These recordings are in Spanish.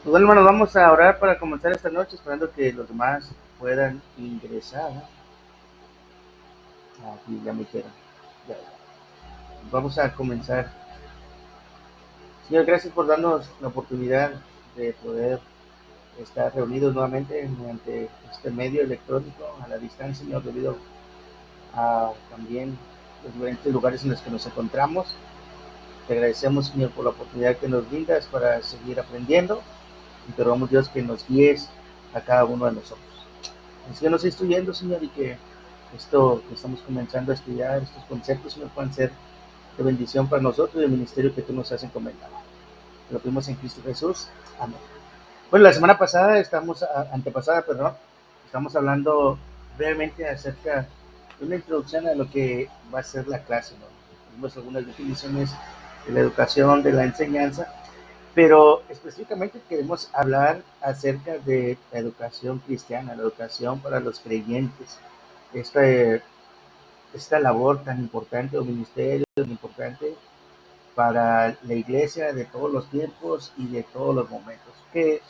Pues bueno, hermanos, vamos a orar para comenzar esta noche, esperando que los demás puedan ingresar. Aquí ya me dijeron. Ya. Vamos a comenzar. Señor, gracias por darnos la oportunidad de poder estar reunidos nuevamente mediante este medio electrónico a la distancia, Señor, debido a también los diferentes lugares en los que nos encontramos. Te agradecemos, Señor, por la oportunidad que nos brindas para seguir aprendiendo y te rogamos, Dios, que nos guíes a cada uno de nosotros. Que nos esté instruyendo, Señor, y que esto que estamos comenzando a estudiar, estos conceptos, Señor, puedan ser de bendición para nosotros y el ministerio que tú nos has encomendado. Lo pedimos en Cristo Jesús. Amén. Bueno, la semana pasada, antepasada, perdón, estamos hablando brevemente acerca de una introducción a lo que va a ser la clase, ¿no? Tuvimos algunas definiciones de la educación, de la enseñanza, pero específicamente queremos hablar acerca de la educación cristiana, la educación para los creyentes, esta, esta labor tan importante o ministerio tan importante para la iglesia de todos los tiempos y de todos los momentos, que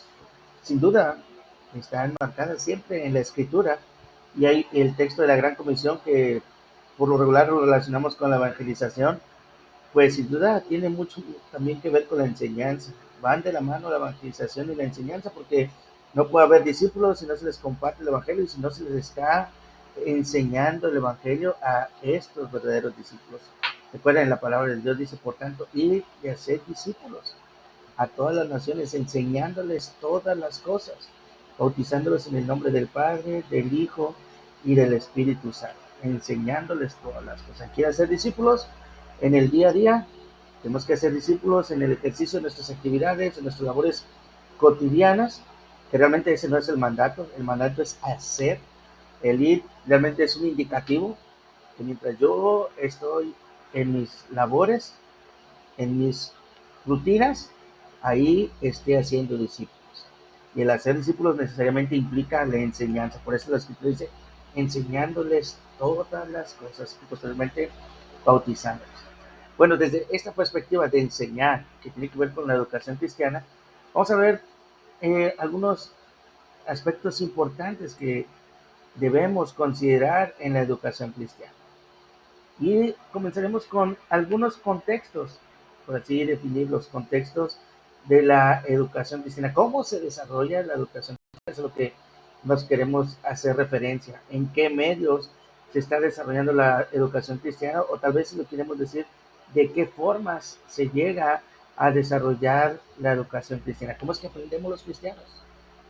sin duda están marcadas siempre en la escritura. Y hay el texto de la Gran Comisión que por lo regular lo relacionamos con la evangelización, pues sin duda tiene mucho también que ver con la enseñanza. Van de la mano la evangelización y la enseñanza porque no puede haber discípulos si no se les comparte el evangelio y si no se les está enseñando el evangelio a estos verdaderos discípulos. Recuerden, la palabra de Dios dice, por tanto, ir y hacer discípulos a todas las naciones, enseñándoles todas las cosas, bautizándolos en el nombre del Padre, del Hijo y del Espíritu Santo, enseñándoles todas las cosas. ¿Quiere hacer discípulos en el día a día? Tenemos que hacer discípulos en el ejercicio de nuestras actividades, en nuestras labores cotidianas, que realmente ese no es el mandato es hacer. El ir realmente es un indicativo que mientras yo estoy en mis labores, en mis rutinas, ahí esté haciendo discípulos. Y el hacer discípulos necesariamente implica la enseñanza. Por eso la escritura dice, enseñándoles todas las cosas y posteriormente bautizándoles. Bueno, desde esta perspectiva de enseñar, que tiene que ver con la educación cristiana, vamos a ver algunos aspectos importantes que debemos considerar en la educación cristiana. Y comenzaremos con algunos contextos, por así definir los contextos de la educación cristiana. ¿Cómo se desarrolla la educación cristiana? Es lo que nos queremos hacer referencia. ¿En qué medios se está desarrollando la educación cristiana? O tal vez si lo queremos decir, ¿de qué formas se llega a desarrollar la educación cristiana? ¿Cómo es que aprendemos los cristianos?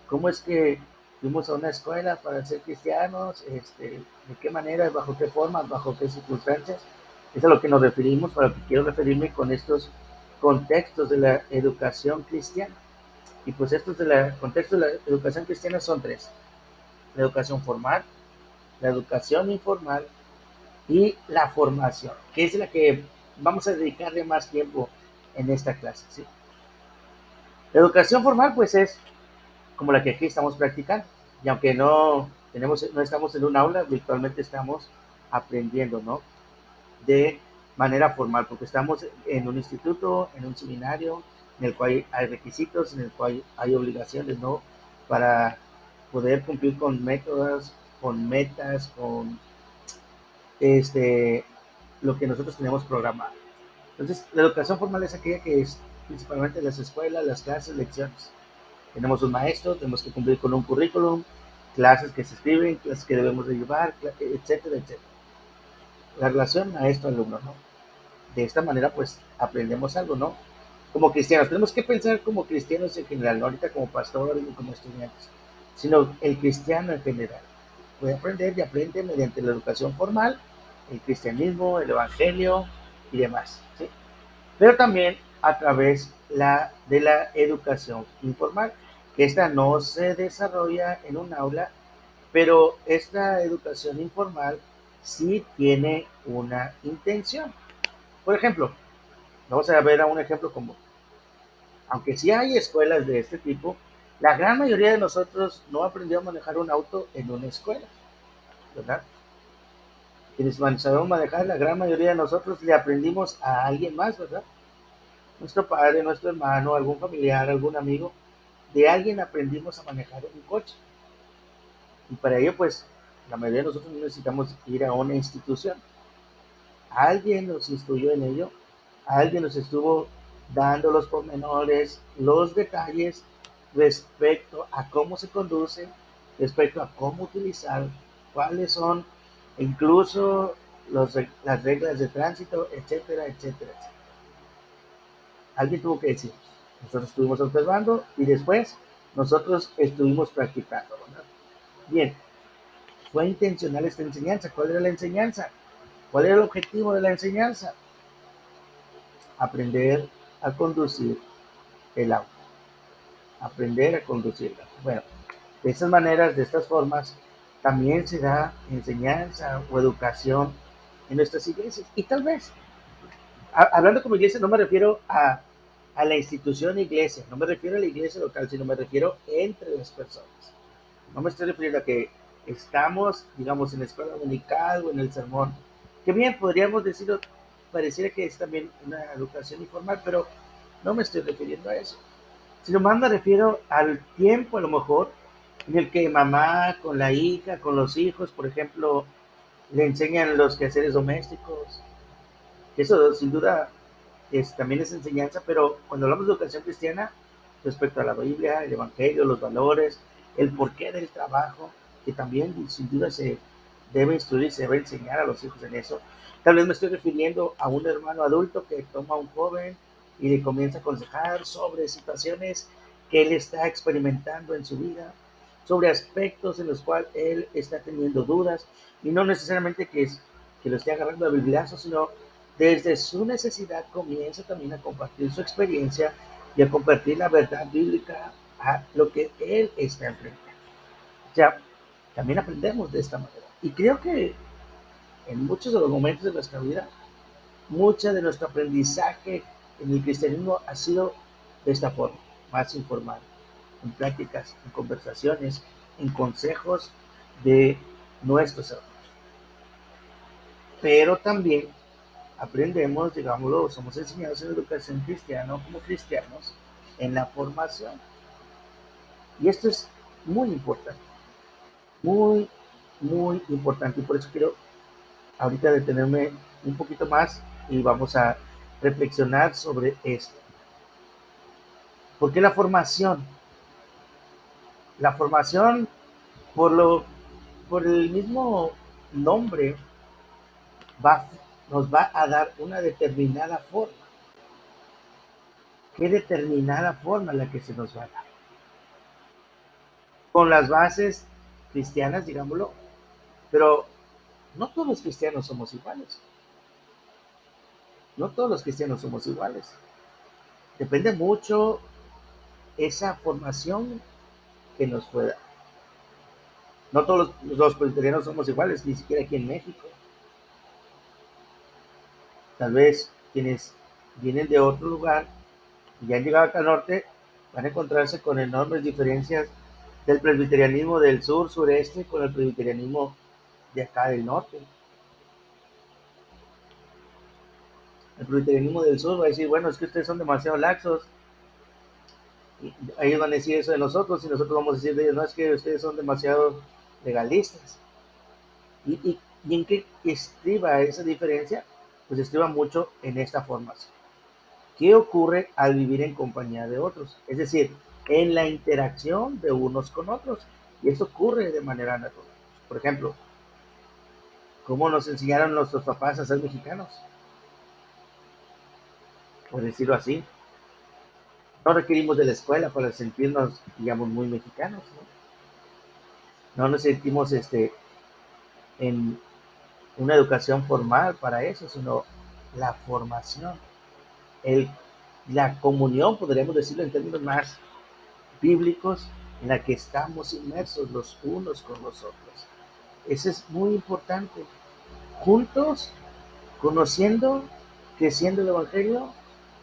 ¿Cómo es que fuimos a una escuela para ser cristianos? ¿De qué manera, bajo qué formas, bajo qué circunstancias? Es a lo que nos referimos, a lo que quiero referirme con estos contextos de la educación cristiana. Y pues estos de la contexto de la educación cristiana son tres: la educación formal, la educación informal y la formación, que es la que vamos a dedicarle más tiempo en esta clase, ¿sí? La educación formal pues es como la que aquí estamos practicando. Y aunque no estamos en un aula, virtualmente estamos aprendiendo, ¿no? De manera formal, porque estamos en un instituto, en un seminario, en el cual hay requisitos, en el cual hay obligaciones, ¿no? Para poder cumplir con métodos, con metas, con este, lo que nosotros tenemos programado. Entonces, la educación formal es aquella que es principalmente las escuelas, las clases, lecciones. Tenemos un maestro, tenemos que cumplir con un currículum, clases que se escriben, clases que debemos de llevar, etcétera, etcétera. La relación maestro-alumno, ¿no? De esta manera, pues, aprendemos algo, ¿no? Como cristianos, tenemos que pensar como cristianos en general, no ahorita como pastores ni como estudiantes, sino el cristiano en general. Puede aprender y aprende mediante la educación formal, el cristianismo, el evangelio y demás, ¿sí? Pero también a través de la educación informal, que esta no se desarrolla en un aula, pero esta educación informal sí tiene una intención. Por ejemplo, vamos a ver a un ejemplo común. Aunque sí hay escuelas de este tipo, la gran mayoría de nosotros no aprendió a manejar un auto en una escuela, ¿verdad? Quienes sabemos manejar, la gran mayoría de nosotros le aprendimos a alguien más, ¿verdad? Nuestro padre, nuestro hermano, algún familiar, algún amigo. de alguien aprendimos a manejar un coche. Y para ello, pues, la mayoría de nosotros no necesitamos ir a una institución. Alguien nos instruyó en ello, alguien nos estuvo dando los pormenores, los detalles respecto a cómo se conduce, respecto a cómo utilizar, cuáles son incluso las reglas de tránsito, etcétera, etcétera, etcétera. Alguien tuvo que decir, nosotros estuvimos observando y después nosotros estuvimos practicando, ¿verdad? Bien, fue intencional esta enseñanza. ¿Cuál era la enseñanza? ¿Cuál era el objetivo de la enseñanza? Aprender a conducir el auto, aprender a conducirla. Bueno, de estas maneras, de estas formas, también se da enseñanza o educación en nuestras iglesias. Y tal vez, hablando como iglesia, no me refiero a la institución iglesia, no me refiero a la iglesia local, sino me refiero entre las personas. No me estoy refiriendo a que estamos, digamos, en la escuela dominical o en el sermón, que bien podríamos decirlo, pareciera que es también una educación informal, pero no me estoy refiriendo a eso, sino más me refiero al tiempo, a lo mejor, en el que mamá con la hija, con los hijos, por ejemplo, le enseñan los quehaceres domésticos. Eso sin duda también es enseñanza, pero cuando hablamos de educación cristiana, respecto a la Biblia, el Evangelio, los valores, el porqué del trabajo, que también sin duda se debe instruir, se debe enseñar a los hijos en eso. Tal vez me estoy refiriendo a un hermano adulto que toma a un joven y le comienza a aconsejar sobre situaciones que él está experimentando en su vida, sobre aspectos en los cuales él está teniendo dudas, y no necesariamente que lo esté agarrando a bibliazo, sino desde su necesidad comienza también a compartir su experiencia y a compartir la verdad bíblica a lo que él está enfrentando. O sea, también aprendemos de esta manera. Y creo que en muchos de los momentos de nuestra vida, mucha de nuestro aprendizaje en el cristianismo ha sido de esta forma, más informal, en prácticas, en conversaciones, en consejos de nuestros hermanos. Pero también aprendemos, digámoslo, somos enseñados en educación cristiana como cristianos en la formación. Y esto es muy importante, muy, muy importante. Y por eso quiero ahorita detenerme un poquito más y vamos a reflexionar sobre esto. ¿Por qué la formación? La formación, por, lo, por el mismo nombre, va, nos va a dar una determinada forma. ¿Qué determinada forma la que se nos va a dar? Con las bases cristianas, digámoslo, pero no todos los cristianos somos iguales. No todos los cristianos somos iguales. Depende mucho esa formación que nos pueda. No todos los presbiterianos somos iguales, ni siquiera aquí en México. Tal vez quienes vienen de otro lugar y han llegado acá al norte van a encontrarse con enormes diferencias del presbiterianismo del sur, sureste, con el presbiterianismo de acá del norte. El presbiterianismo del sur va a decir, bueno, es que ustedes son demasiado laxos. Y ellos van a decir eso de nosotros y nosotros vamos a decir de ellos, no, es que ustedes son demasiado legalistas. ¿Y en qué estriba esa diferencia? Pues estriba mucho en esta formación. ¿Qué ocurre al vivir en compañía de otros? Es decir, en la interacción de unos con otros. Y eso ocurre de manera natural. Por ejemplo, ¿cómo nos enseñaron nuestros papás a ser mexicanos? Por decirlo así. No requerimos de la escuela para sentirnos, digamos, muy mexicanos. No nos sentimos en una educación formal para eso, sino la formación, el, la comunión, podríamos decirlo en términos más bíblicos, en la que estamos inmersos los unos con los otros. Eso es muy importante. Juntos, conociendo, creciendo el Evangelio,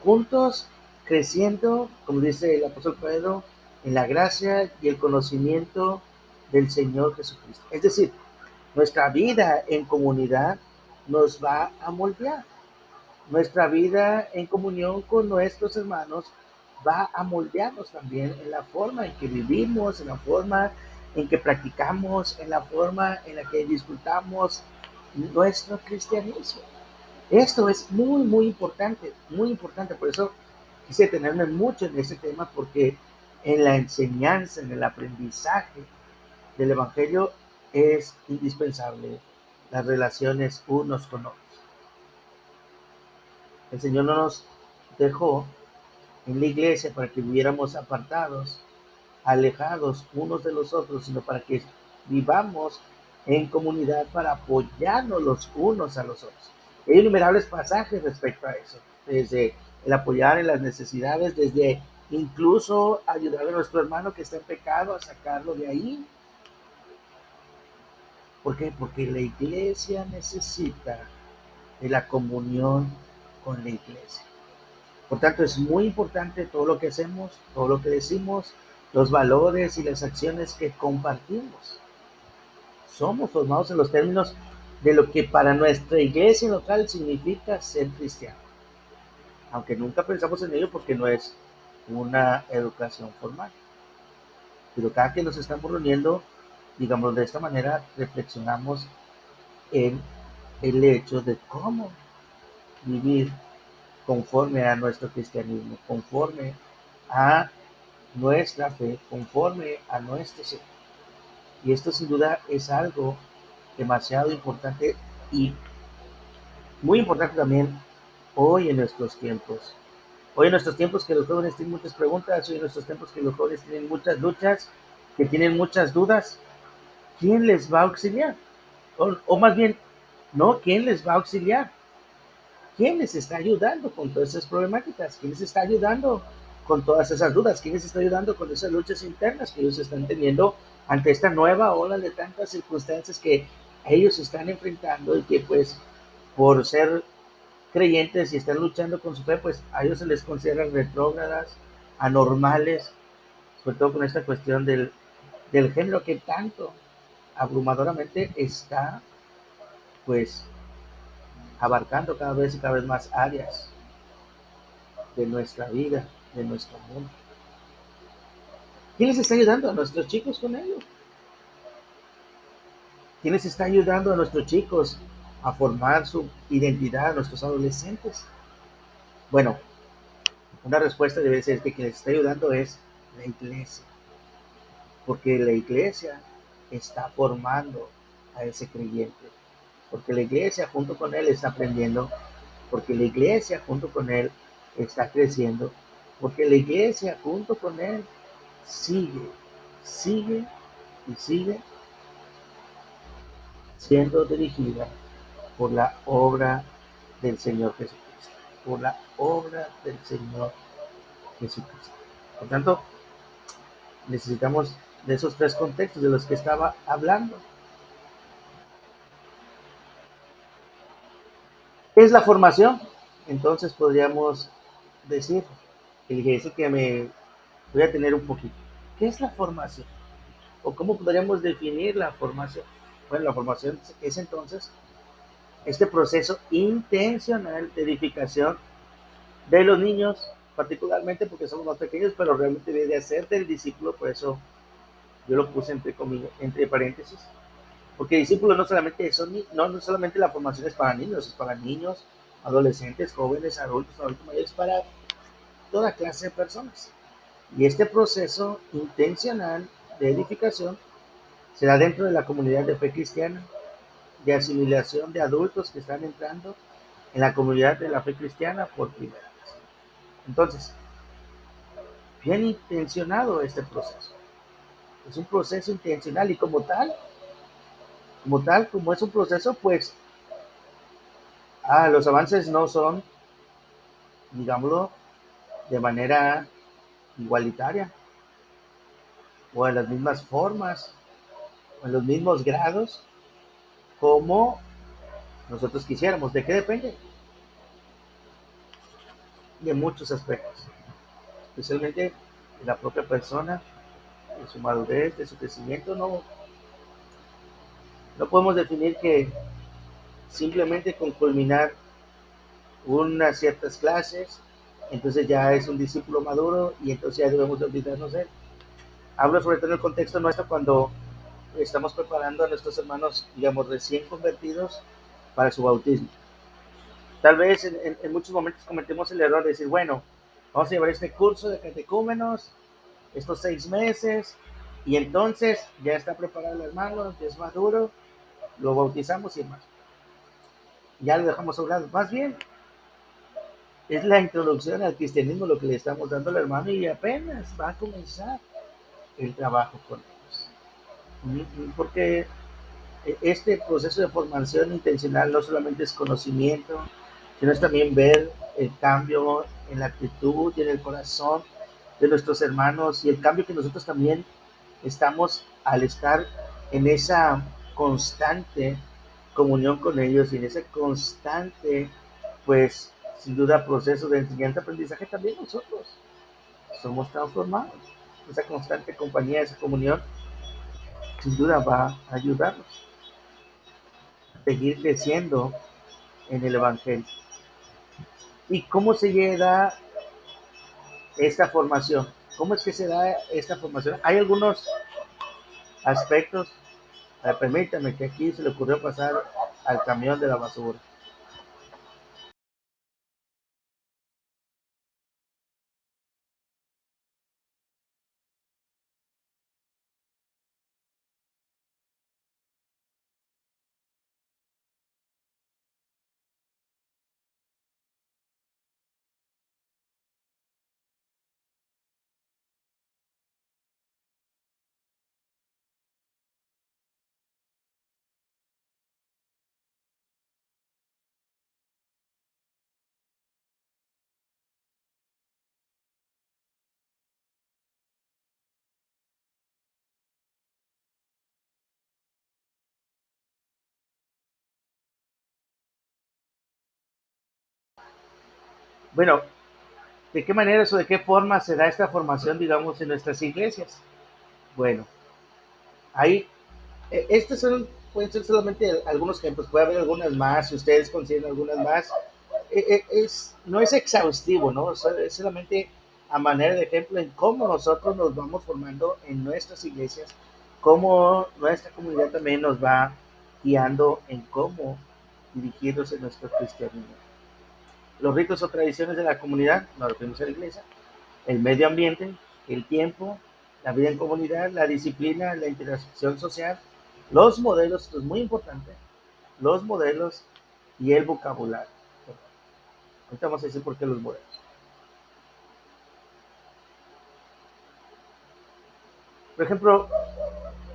juntos, creciendo, como dice el apóstol Pedro, en la gracia y el conocimiento del Señor Jesucristo. Es decir, nuestra vida en comunidad nos va a moldear. Nuestra vida en comunión con nuestros hermanos va a moldearnos también en la forma en que vivimos, en la forma en que practicamos, en la forma en la que disfrutamos nuestro cristianismo. Esto es muy, muy importante, muy importante. Por eso quise detenerme mucho en este tema, porque en la enseñanza, en el aprendizaje del Evangelio es indispensable las relaciones unos con otros. El Señor no nos dejó en la iglesia para que viviéramos apartados, alejados unos de los otros, sino para que vivamos en comunidad para apoyarnos los unos a los otros. Hay innumerables pasajes respecto a eso, desde el apoyar en las necesidades, desde incluso ayudar a nuestro hermano que está en pecado a sacarlo de ahí. ¿Por qué? Porque la iglesia necesita de la comunión con la iglesia. Por tanto, es muy importante todo lo que hacemos, todo lo que decimos, los valores y las acciones que compartimos. Somos formados en los términos de lo que para nuestra iglesia local significa ser cristiano, aunque nunca pensamos en ello porque no es una educación formal. Pero cada que nos estamos reuniendo, digamos de esta manera, reflexionamos en el hecho de cómo vivir conforme a nuestro cristianismo, conforme a nuestra fe, conforme a nuestro ser. Y esto sin duda es algo demasiado importante y muy importante también hoy en nuestros tiempos. Hoy en nuestros tiempos que los jóvenes tienen muchas preguntas, hoy en nuestros tiempos que los jóvenes tienen muchas luchas, que tienen muchas dudas, ¿quién les va a auxiliar? O más bien, no, ¿quién les va a auxiliar? ¿Quién les está ayudando con todas esas problemáticas? ¿Quién les está ayudando con todas esas dudas? ¿Quién les está ayudando con esas luchas internas que ellos están teniendo ante esta nueva ola de tantas circunstancias que ellos están enfrentando y que pues por ser creyentes y están luchando con su fe, pues a ellos se les considera retrógradas, anormales, sobre todo con esta cuestión del género que tanto abrumadoramente está pues abarcando cada vez más áreas de nuestra vida, de nuestro mundo. ¿Quién les está ayudando a nuestros chicos con ello? ¿Quién les está ayudando a nuestros chicos a formar su identidad, a nuestros adolescentes? Bueno, una respuesta debe ser que quien les está ayudando es la iglesia, porque la iglesia está formando a ese creyente, porque la iglesia junto con él está aprendiendo, porque la iglesia junto con él está creciendo, porque la iglesia junto con él sigue, sigue y sigue siendo dirigida por la obra del Señor Jesucristo, por la obra del Señor Jesucristo. Por tanto, necesitamos de esos tres contextos de los que estaba hablando. ¿Qué es la formación? Entonces podríamos decir, el ejercicio que me voy a tener un poquito. ¿Qué es la formación? ¿O cómo podríamos definir la formación? Bueno, la formación es entonces este proceso intencional de edificación de los niños, particularmente porque somos más pequeños, pero realmente debe hacerte el discípulo, por eso yo lo puse entre comillas, entre paréntesis, porque discípulos no solamente son, no solamente la formación es para niños, adolescentes, jóvenes, adultos mayores, para toda clase de personas. Y este proceso intencional de edificación se da dentro de la comunidad de fe cristiana, de asimilación de adultos que están entrando en la comunidad de la fe cristiana por primera vez. Entonces, bien intencionado este proceso. Es un proceso intencional y como es un proceso, pues los avances no son, digámoslo, de manera igualitaria o en las mismas formas o en los mismos grados como nosotros quisiéramos. ¿De qué depende? De muchos aspectos, especialmente de la propia persona, de su madurez, de su crecimiento. No podemos definir que simplemente con culminar unas ciertas clases entonces ya es un discípulo maduro y entonces ya debemos de olvidarnos de él. Hablo sobre todo en el contexto nuestro cuando estamos preparando a nuestros hermanos, digamos, recién convertidos para su bautismo. Tal vez en muchos momentos cometemos el error de decir, bueno, vamos a llevar este curso de catecúmenos, estos 6 meses, y entonces ya está preparado el hermano, ya es maduro, lo bautizamos y demás. Ya lo dejamos a un lado. Más bien, es la introducción al cristianismo lo que le estamos dando al hermano y apenas va a comenzar el trabajo con ellos. Porque este proceso de formación intencional no solamente es conocimiento, sino es también ver el cambio en la actitud y en el corazón de nuestros hermanos y el cambio que nosotros también estamos al estar en esa constante comunión con ellos y en ese constante, pues, sin duda, proceso de enseñanza-aprendizaje, también nosotros somos transformados. Esa constante compañía, esa comunión, sin duda va a ayudarnos a seguir creciendo en el Evangelio. ¿Y cómo se llega esta formación? ¿Cómo es que se da esta formación? Hay algunos aspectos, permítame que aquí se le ocurrió pasar al camión de la basura. Bueno, ¿de qué manera o de qué forma se da esta formación, digamos, en nuestras iglesias? Bueno, ahí, estos son, pueden ser solamente algunos ejemplos, puede haber algunas más, si ustedes consideran algunas más. No es exhaustivo, ¿no? Es solamente a manera de ejemplo en cómo nosotros nos vamos formando en nuestras iglesias, cómo nuestra comunidad también nos va guiando en cómo dirigirnos en nuestro cristianismo. Los ritos o tradiciones de la comunidad, nos referimos a la iglesia, el medio ambiente, el tiempo, la vida en comunidad, la disciplina, la interacción social, los modelos, esto es muy importante, los modelos y el vocabulario. Ahorita vamos a decir por qué los modelos. Por ejemplo,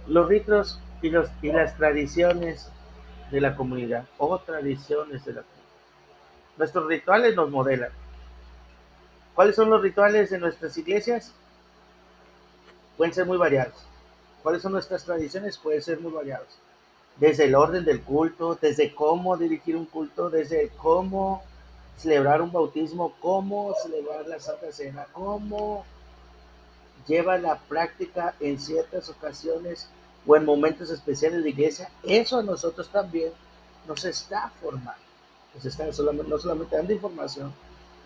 los ritos y las tradiciones de la comunidad o tradiciones de la comunidad. Nuestros rituales nos modelan. ¿Cuáles son los rituales de nuestras iglesias? Pueden ser muy variados. ¿Cuáles son nuestras tradiciones? Pueden ser muy variados. Desde el orden del culto, desde cómo dirigir un culto, desde cómo celebrar un bautismo, cómo celebrar la Santa Cena, cómo lleva la práctica en ciertas ocasiones o en momentos especiales de la iglesia, eso a nosotros también nos está formando. Nos está no solamente dando información,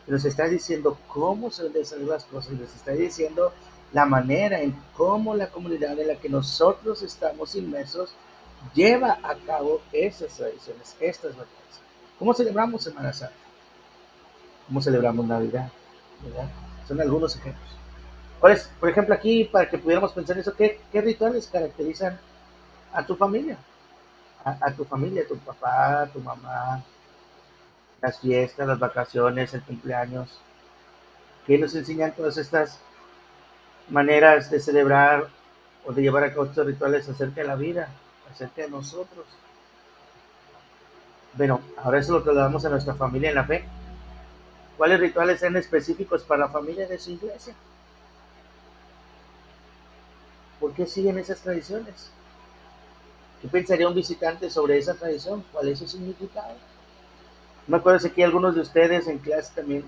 nos está diciendo cómo se deben hacer las cosas, nos está diciendo la manera en cómo la comunidad en la que nosotros estamos inmersos lleva a cabo esas tradiciones, estas batallas. ¿Cómo celebramos Semana Santa? ¿Cómo celebramos Navidad? ¿Verdad? Son algunos ejemplos. ¿Cuáles, por ejemplo, aquí, para que pudiéramos pensar eso, qué rituales caracterizan a tu familia? A tu familia, tu papá, tu mamá, las fiestas, las vacaciones, el cumpleaños. ¿Qué nos enseñan todas estas maneras de celebrar o de llevar a cabo estos rituales acerca de la vida, acerca de nosotros? Bueno, ahora eso lo trasladamos a nuestra familia en la fe. ¿Cuáles rituales sean específicos para la familia de su iglesia? ¿Por qué siguen esas tradiciones? ¿Qué pensaría un visitante sobre esa tradición? ¿Cuál es su significado? Me acuerdo que aquí algunos de ustedes en clase también,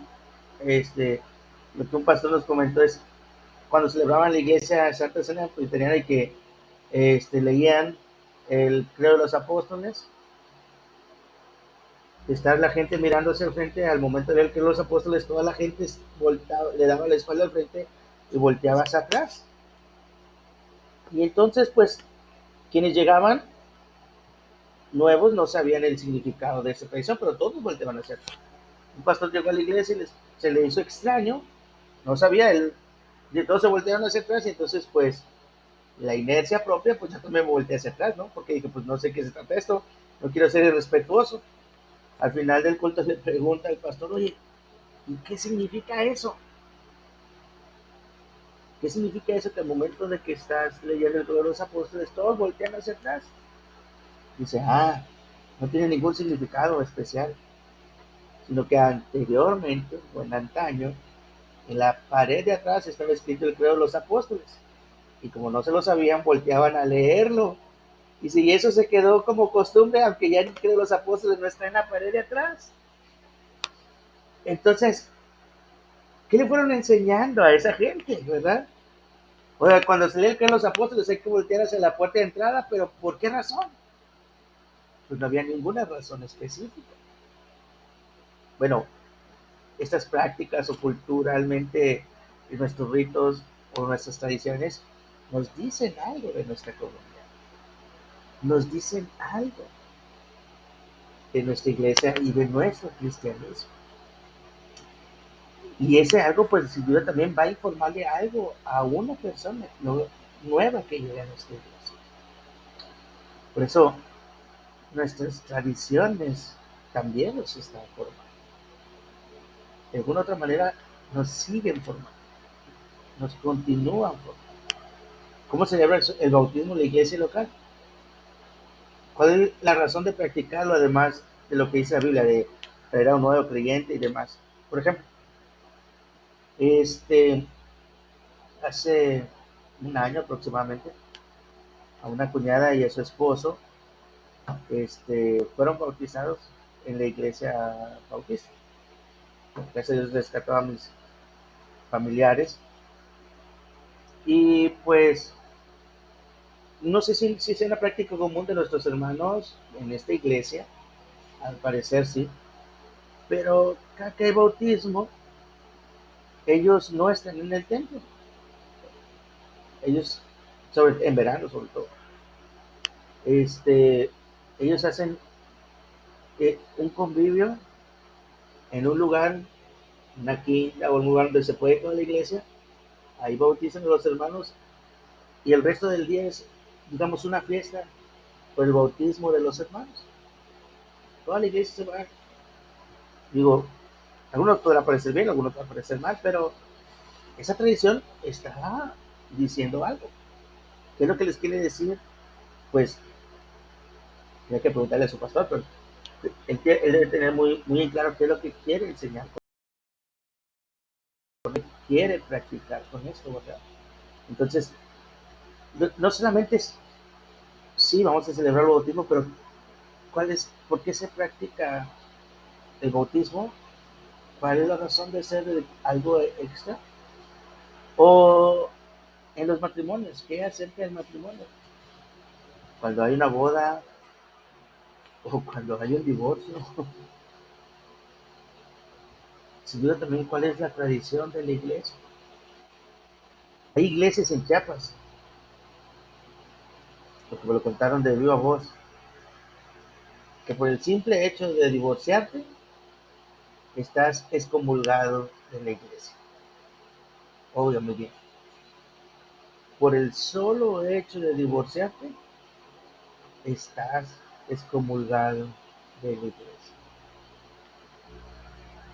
este, lo que un pastor nos comentó es cuando celebraban la iglesia Santa Cena, pues tenían ahí que leían el credo de los apóstoles de estar la gente mirando hacia el frente, al momento de ver que los apóstoles, toda la gente voltaba, le daba la espalda al frente y volteaba hacia atrás. Y entonces, pues, quienes llegaban nuevos no sabían el significado de esa tradición, pero todos volteaban hacia atrás. Un pastor llegó a la iglesia y se le hizo extraño, no sabía él, y todos se voltearon hacia atrás, y entonces, pues, la inercia propia, pues yo también me volteé hacia atrás, ¿no? Porque dije, pues no sé qué se trata esto, no quiero ser irrespetuoso. Al final del culto le pregunta al pastor, oye, ¿y qué significa eso? ¿Qué significa eso que al momento de que estás leyendo el Credo de los Apóstoles, todos voltean hacia atrás? Dice, no tiene ningún significado especial, sino que anteriormente, o en antaño, en la pared de atrás estaba escrito el Credo de los Apóstoles. Y como no se lo sabían, volteaban a leerlo. Y si eso se quedó como costumbre, aunque ya el Credo de los Apóstoles no está en la pared de atrás. Entonces, ¿qué le fueron enseñando a esa gente, verdad? O sea, cuando se lee el Credo de los Apóstoles hay que voltear hacia la puerta de entrada, pero ¿por qué razón? Pues no había ninguna razón específica. Bueno, estas prácticas o culturalmente nuestros ritos o nuestras tradiciones nos dicen algo de nuestra comunidad, nos dicen algo de nuestra iglesia y de nuestro cristianismo. Y ese algo, pues sin duda también va a informarle algo a una persona nueva que llega a nuestra iglesia. Por eso nuestras tradiciones también nos están formando. De alguna otra manera nos siguen formando, nos continúan formando. ¿Cómo se celebra el bautismo en la iglesia local? ¿Cuál es la razón de practicarlo además de lo que dice la Biblia, de traer a un nuevo creyente y demás? Por ejemplo, hace un año aproximadamente, a una cuñada y a su esposo fueron bautizados en la iglesia bautista. Gracias a Dios rescató a mis familiares. Y pues, no sé si es una práctica común de nuestros hermanos en esta iglesia, al parecer sí, pero cada que hay bautismo, ellos no están en el templo. Ellos, en verano sobre todo, ellos hacen un convivio en un lugar, una quinta o un lugar donde se puede toda la iglesia. Ahí bautizan a los hermanos y el resto del día es, digamos, una fiesta por el bautismo de los hermanos. Toda la iglesia se va. Digo, algunos podrán parecer bien, algunos podrán parecer mal, pero esa tradición está diciendo algo. ¿Qué es lo que les quiere decir? Pues hay que preguntarle a su pastor, pero él debe tener muy en claro qué es lo que quiere enseñar, quiere practicar con esto, ¿verdad? Entonces, no solamente es, sí, vamos a celebrar el bautismo, pero ¿por qué se practica el bautismo? ¿Cuál es la razón de ser algo extra? O en los matrimonios, ¿qué acerca del matrimonio? Cuando hay una boda o cuando hay un divorcio, sin duda también cuál es la tradición de la iglesia. Hay iglesias en Chiapas, porque me lo contaron de viva voz, que por el simple hecho de divorciarte, estás excomulgado de la iglesia. Obvio, muy bien. Por el solo hecho de divorciarte, estás excomulgado de la iglesia.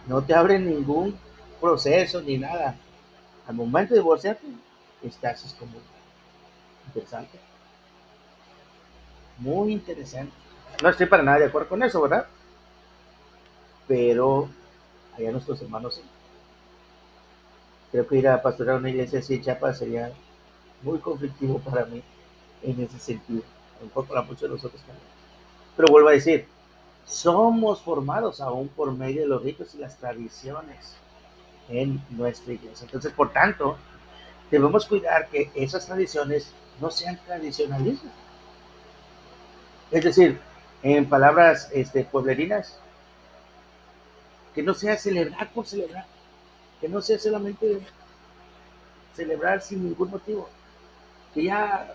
No te abren ningún proceso ni nada. Al momento de divorciarte, estás excomulgado. Interesante. Muy interesante. No estoy para nada de acuerdo con eso, ¿verdad? Pero allá nuestros hermanos sí. Creo que ir a pastorear una iglesia así en Chiapas sería muy conflictivo para mí en ese sentido. A lo mejor para muchos de nosotros también. Pero vuelvo a decir, somos formados aún por medio de los ritos y las tradiciones en nuestra iglesia. Entonces, por tanto, debemos cuidar que esas tradiciones no sean tradicionalismo. Es decir, en palabras pueblerinas, que no sea celebrar por celebrar, que no sea solamente celebrar sin ningún motivo, que ya,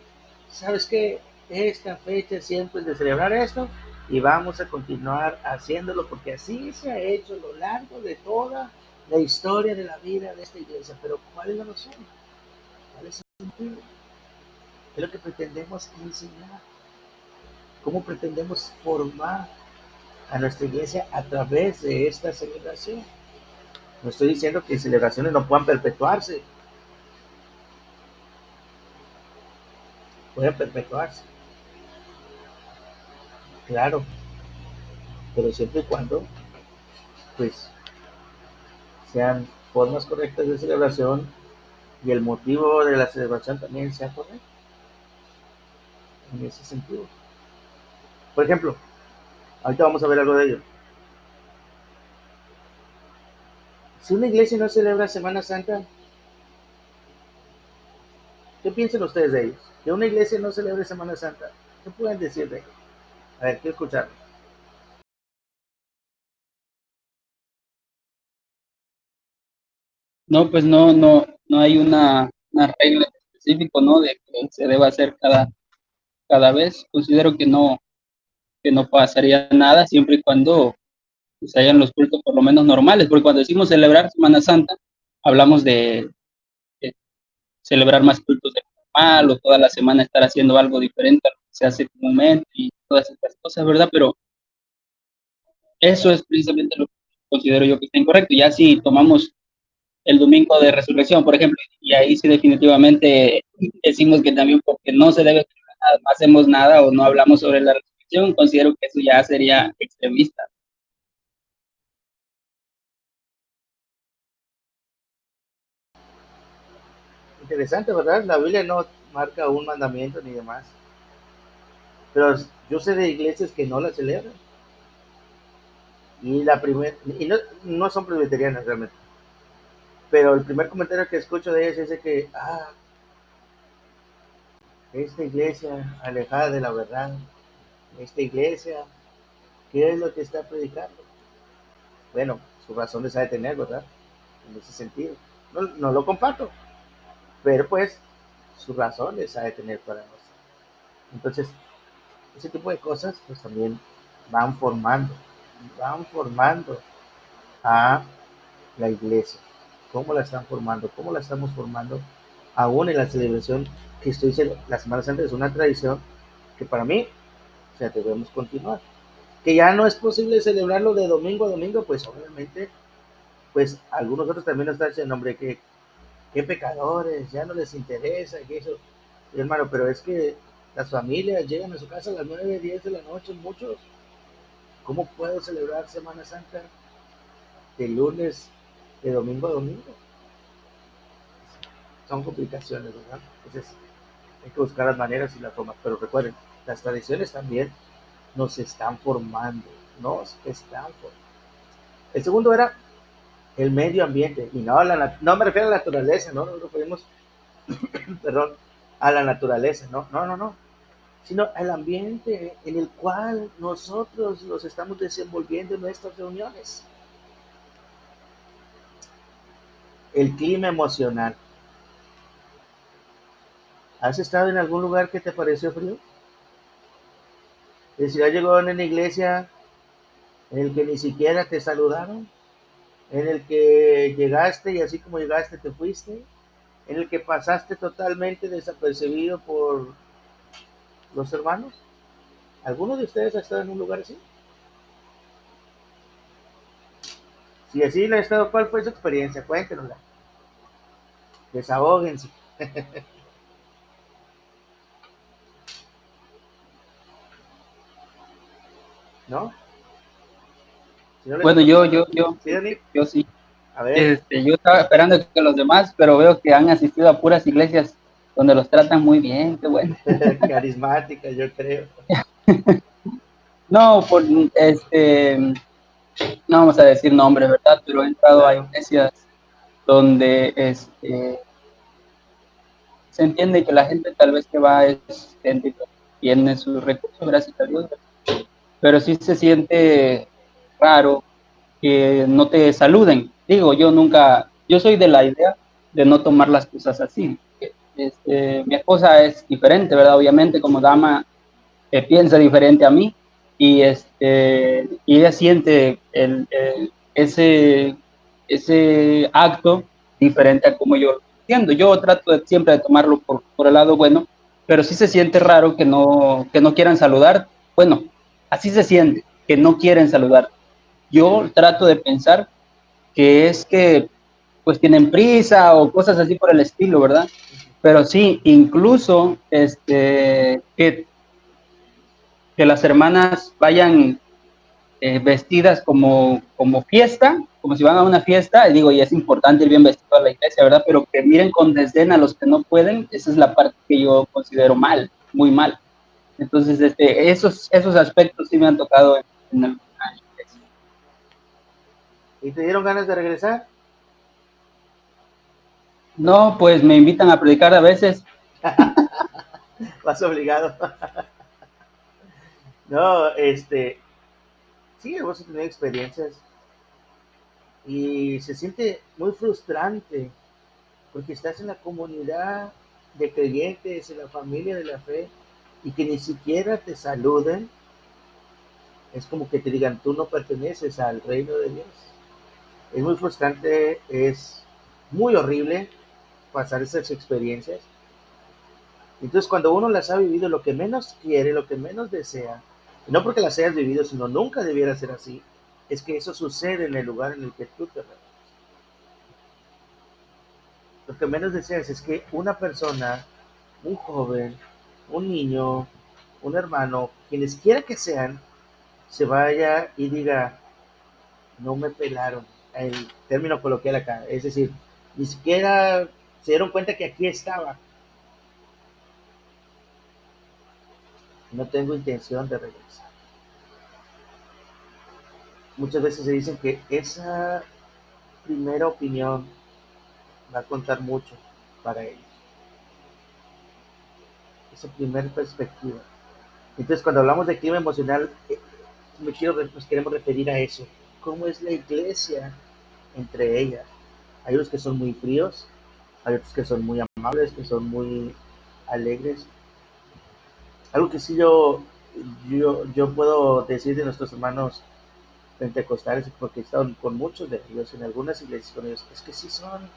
¿sabes qué? Esta fecha siempre es de celebrar esto y vamos a continuar haciéndolo porque así se ha hecho a lo largo de toda la historia de la vida de esta iglesia. Pero ¿cuál es la razón? ¿Cuál es el sentido? ¿Qué es lo que pretendemos enseñar? ¿Cómo pretendemos formar a nuestra iglesia a través de esta celebración? No estoy diciendo que celebraciones no puedan perpetuarse, pueden perpetuarse, claro, pero siempre y cuando pues sean formas correctas de celebración y el motivo de la celebración también sea correcto en ese sentido. Por ejemplo, ahorita vamos a ver algo de ello. Si una iglesia no celebra Semana Santa, ¿qué piensan ustedes de ellos? Que una iglesia no celebre Semana Santa, ¿qué pueden decir de ellos? A ver, quiero escuchar. No, pues no hay una regla específica, ¿no? De que se deba hacer cada vez. Considero que no pasaría nada siempre y cuando pues, hayan los cultos por lo menos normales, porque cuando decimos celebrar Semana Santa, hablamos de celebrar más cultos de lo normal o toda la semana estar haciendo algo diferente a lo que se hace comúnmente y todas estas cosas, ¿verdad? Pero eso es precisamente lo que considero yo que está incorrecto. Ya si tomamos el domingo de resurrección, por ejemplo, y ahí sí definitivamente decimos que también porque no se debe, no hacemos nada o no hablamos sobre la resurrección, considero que eso ya sería extremista. Interesante, ¿verdad? La Biblia no marca un mandamiento ni demás. Pero yo sé de iglesias que no la celebran. Y la primera, y no, no son presbiterianas realmente. Pero el primer comentario que escucho de ellas es de que, esta iglesia alejada de la verdad, esta iglesia, ¿qué es lo que está predicando? Bueno, sus razones ha de tener, ¿verdad? En ese sentido. No, no lo comparto, pero pues sus razones ha de tener para nosotros. Entonces, ese tipo de cosas pues también van van formando a la iglesia. ¿Cómo la están formando? ¿Cómo la estamos formando? Aún en la celebración que estoy diciendo, la Semana Santa es una tradición que para mí, o sea, debemos continuar. Que ya no es posible celebrarlo de domingo a domingo, pues obviamente, pues algunos otros también nos están diciendo, hombre, que pecadores, ya no les interesa, que eso, hermano, pero es que las familias llegan a su casa a las 9 10 de la noche, muchos. ¿Cómo puedo celebrar Semana Santa de lunes, de domingo a domingo? Son complicaciones, ¿verdad? Entonces hay que buscar las maneras y las formas, pero recuerden, las tradiciones también nos están formando, nos están formando. El segundo era el medio ambiente, y no me refiero a la naturaleza, no nos referimos, perdón, a la naturaleza, no, sino al ambiente en el cual nosotros nos estamos desenvolviendo en nuestras reuniones. El clima emocional. ¿Has estado en algún lugar que te pareció frío? Es decir, ¿has llegado en una iglesia en el que ni siquiera te saludaron? ¿En el que llegaste y así como llegaste te fuiste? ¿En el que pasaste totalmente desapercibido por los hermanos? ¿Alguno de ustedes ha estado en un lugar así? Si así no ha estado, ¿cuál fue su experiencia? Cuéntenosla. Desahóguense, ¿no? Si no les ha Bueno, tocado. ¿Sí, Dani? yo sí. A ver, Yo estaba esperando que los demás, pero veo que han asistido a puras iglesias donde los tratan muy bien, qué bueno. carismática, yo creo. No, no vamos a decir nombres, ¿verdad? Pero he entrado a Claro. iglesias donde se entiende que la gente tal vez que va es gente que tiene sus recursos, gracias a Dios, pero sí se siente raro que no te saluden. Digo, yo nunca, yo soy de la idea de no tomar las cosas así. Mi esposa es diferente, ¿verdad? Obviamente, como dama, piensa diferente a mí y ella siente ese acto diferente a como yo lo entiendo. Yo trato siempre de tomarlo por el lado bueno, pero sí se siente raro que no quieran saludar. Bueno, así se siente, que no quieren saludar. Yo trato de pensar que es que pues tienen prisa o cosas así por el estilo, ¿verdad? Pero sí, incluso que las hermanas vayan vestidas como fiesta, como si van a una fiesta, y digo, y es importante ir bien vestido a la iglesia, ¿verdad? Pero que miren con desdén a los que no pueden, esa es la parte que yo considero mal, muy mal. Entonces, esos aspectos sí me han tocado en alguna iglesia. ¿Y te dieron ganas de regresar? No, pues me invitan a predicar a veces. Vas obligado. No, sí, hemos tenido experiencias y se siente muy frustrante porque estás en la comunidad de creyentes, en la familia de la fe y que ni siquiera te saluden. Es como que te digan, tú no perteneces al reino de Dios. Es muy frustrante, es muy horrible pasar esas experiencias. Entonces, cuando uno las ha vivido, lo que menos quiere, lo que menos desea, y no porque las hayas vivido, sino nunca debiera ser así, es que eso sucede en el lugar en el que tú te reúnes. Lo que menos deseas es que una persona, un joven, un niño, un hermano, quienes quiera que sean, se vaya y diga, no me pelaron, el término coloquial acá, es decir, ni siquiera se dieron cuenta que aquí estaba, no tengo intención de regresar. Muchas veces se dicen que esa primera opinión va a contar mucho para ellos, esa primera perspectiva. Entonces, cuando hablamos de clima emocional, nos queremos referir a eso. ¿Cómo es la iglesia entre ellas? Hay unos que son muy fríos, hay otros que son muy amables, que son muy alegres. Algo que sí yo puedo decir de nuestros hermanos pentecostales, porque he estado con muchos de ellos, en algunas iglesias con ellos, es que sí son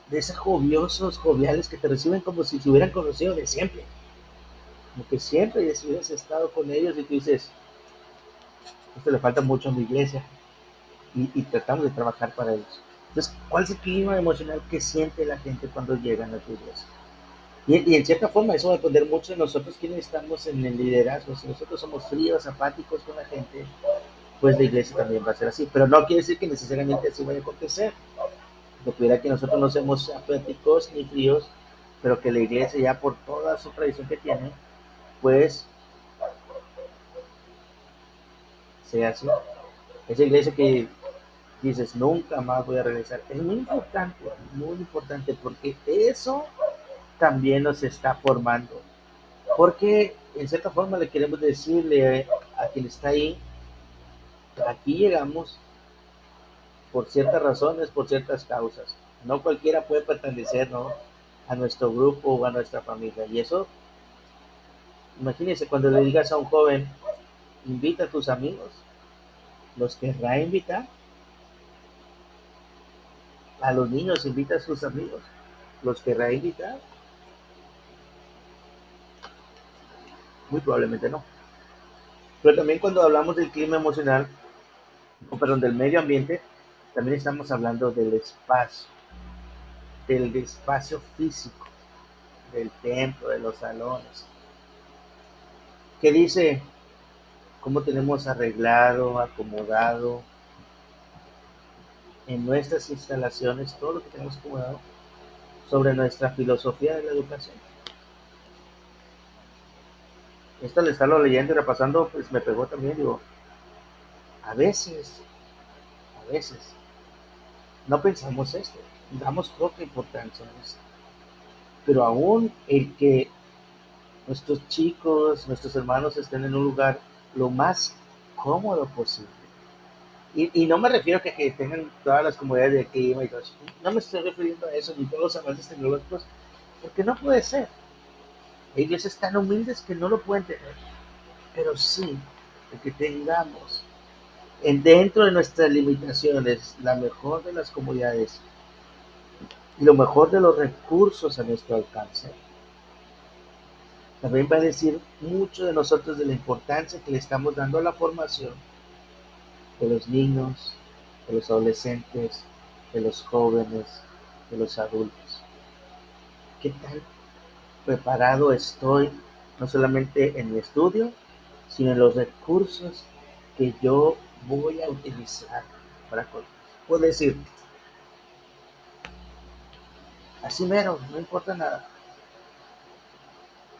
de esos joviosos, joviales que te reciben como si se hubieran conocido de siempre, como que siempre hubieras estado con ellos y tú dices, esto le falta mucho a mi iglesia y tratamos de trabajar para ellos. Entonces, ¿cuál es el clima emocional que siente la gente cuando llegan a tu iglesia? Y en cierta forma eso va a depender mucho de nosotros quienes estamos en el liderazgo. Si nosotros somos fríos, apáticos con la gente, pues la iglesia también va a ser así. Pero no quiere decir que necesariamente así vaya a acontecer. No pudiera que nosotros no seamos apáticos ni fríos, pero que la iglesia ya por toda su tradición que tiene, pues sea así. Esa iglesia que dices, nunca más voy a regresar, es muy importante, porque eso también nos está formando. Porque en cierta forma le queremos decirle a quien está ahí, aquí llegamos por ciertas razones, por ciertas causas. No cualquiera puede pertenecer, ¿no?, a nuestro grupo o a nuestra familia. Y eso, imagínense, cuando le digas a un joven, invita a tus amigos, los querrá invitar. A los niños, invita a sus amigos, los querrá invitar. Muy probablemente no. Pero también cuando hablamos del clima emocional, o perdón, del medio ambiente, también estamos hablando del espacio físico, del templo, de los salones. ¿Qué dice? ¿Cómo tenemos arreglado, acomodado en nuestras instalaciones todo lo que tenemos acomodado sobre nuestra filosofía de la educación? Esto al estarlo leyendo y repasando, pues me pegó también, digo, a veces, a veces, no pensamos esto, damos poca importancia a esto, pero aún el que nuestros chicos, nuestros hermanos estén en un lugar lo más cómodo posible, Y no me refiero a que tengan todas las comodidades de clima y todo eso. No me estoy refiriendo a eso, ni todos los avances tecnológicos, porque no puede ser. Hay iglesias tan humildes que no lo pueden tener, pero sí el que tengamos dentro de nuestras limitaciones la mejor de las comodidades y lo mejor de los recursos a nuestro alcance, también va a decir mucho de nosotros, de la importancia que le estamos dando a la formación de los niños, de los adolescentes, de los jóvenes, de los adultos. ¿Qué tan preparado estoy, no solamente en mi estudio, sino en los recursos que yo voy a utilizar para cosas? Puedo decir, así mero, no importa nada.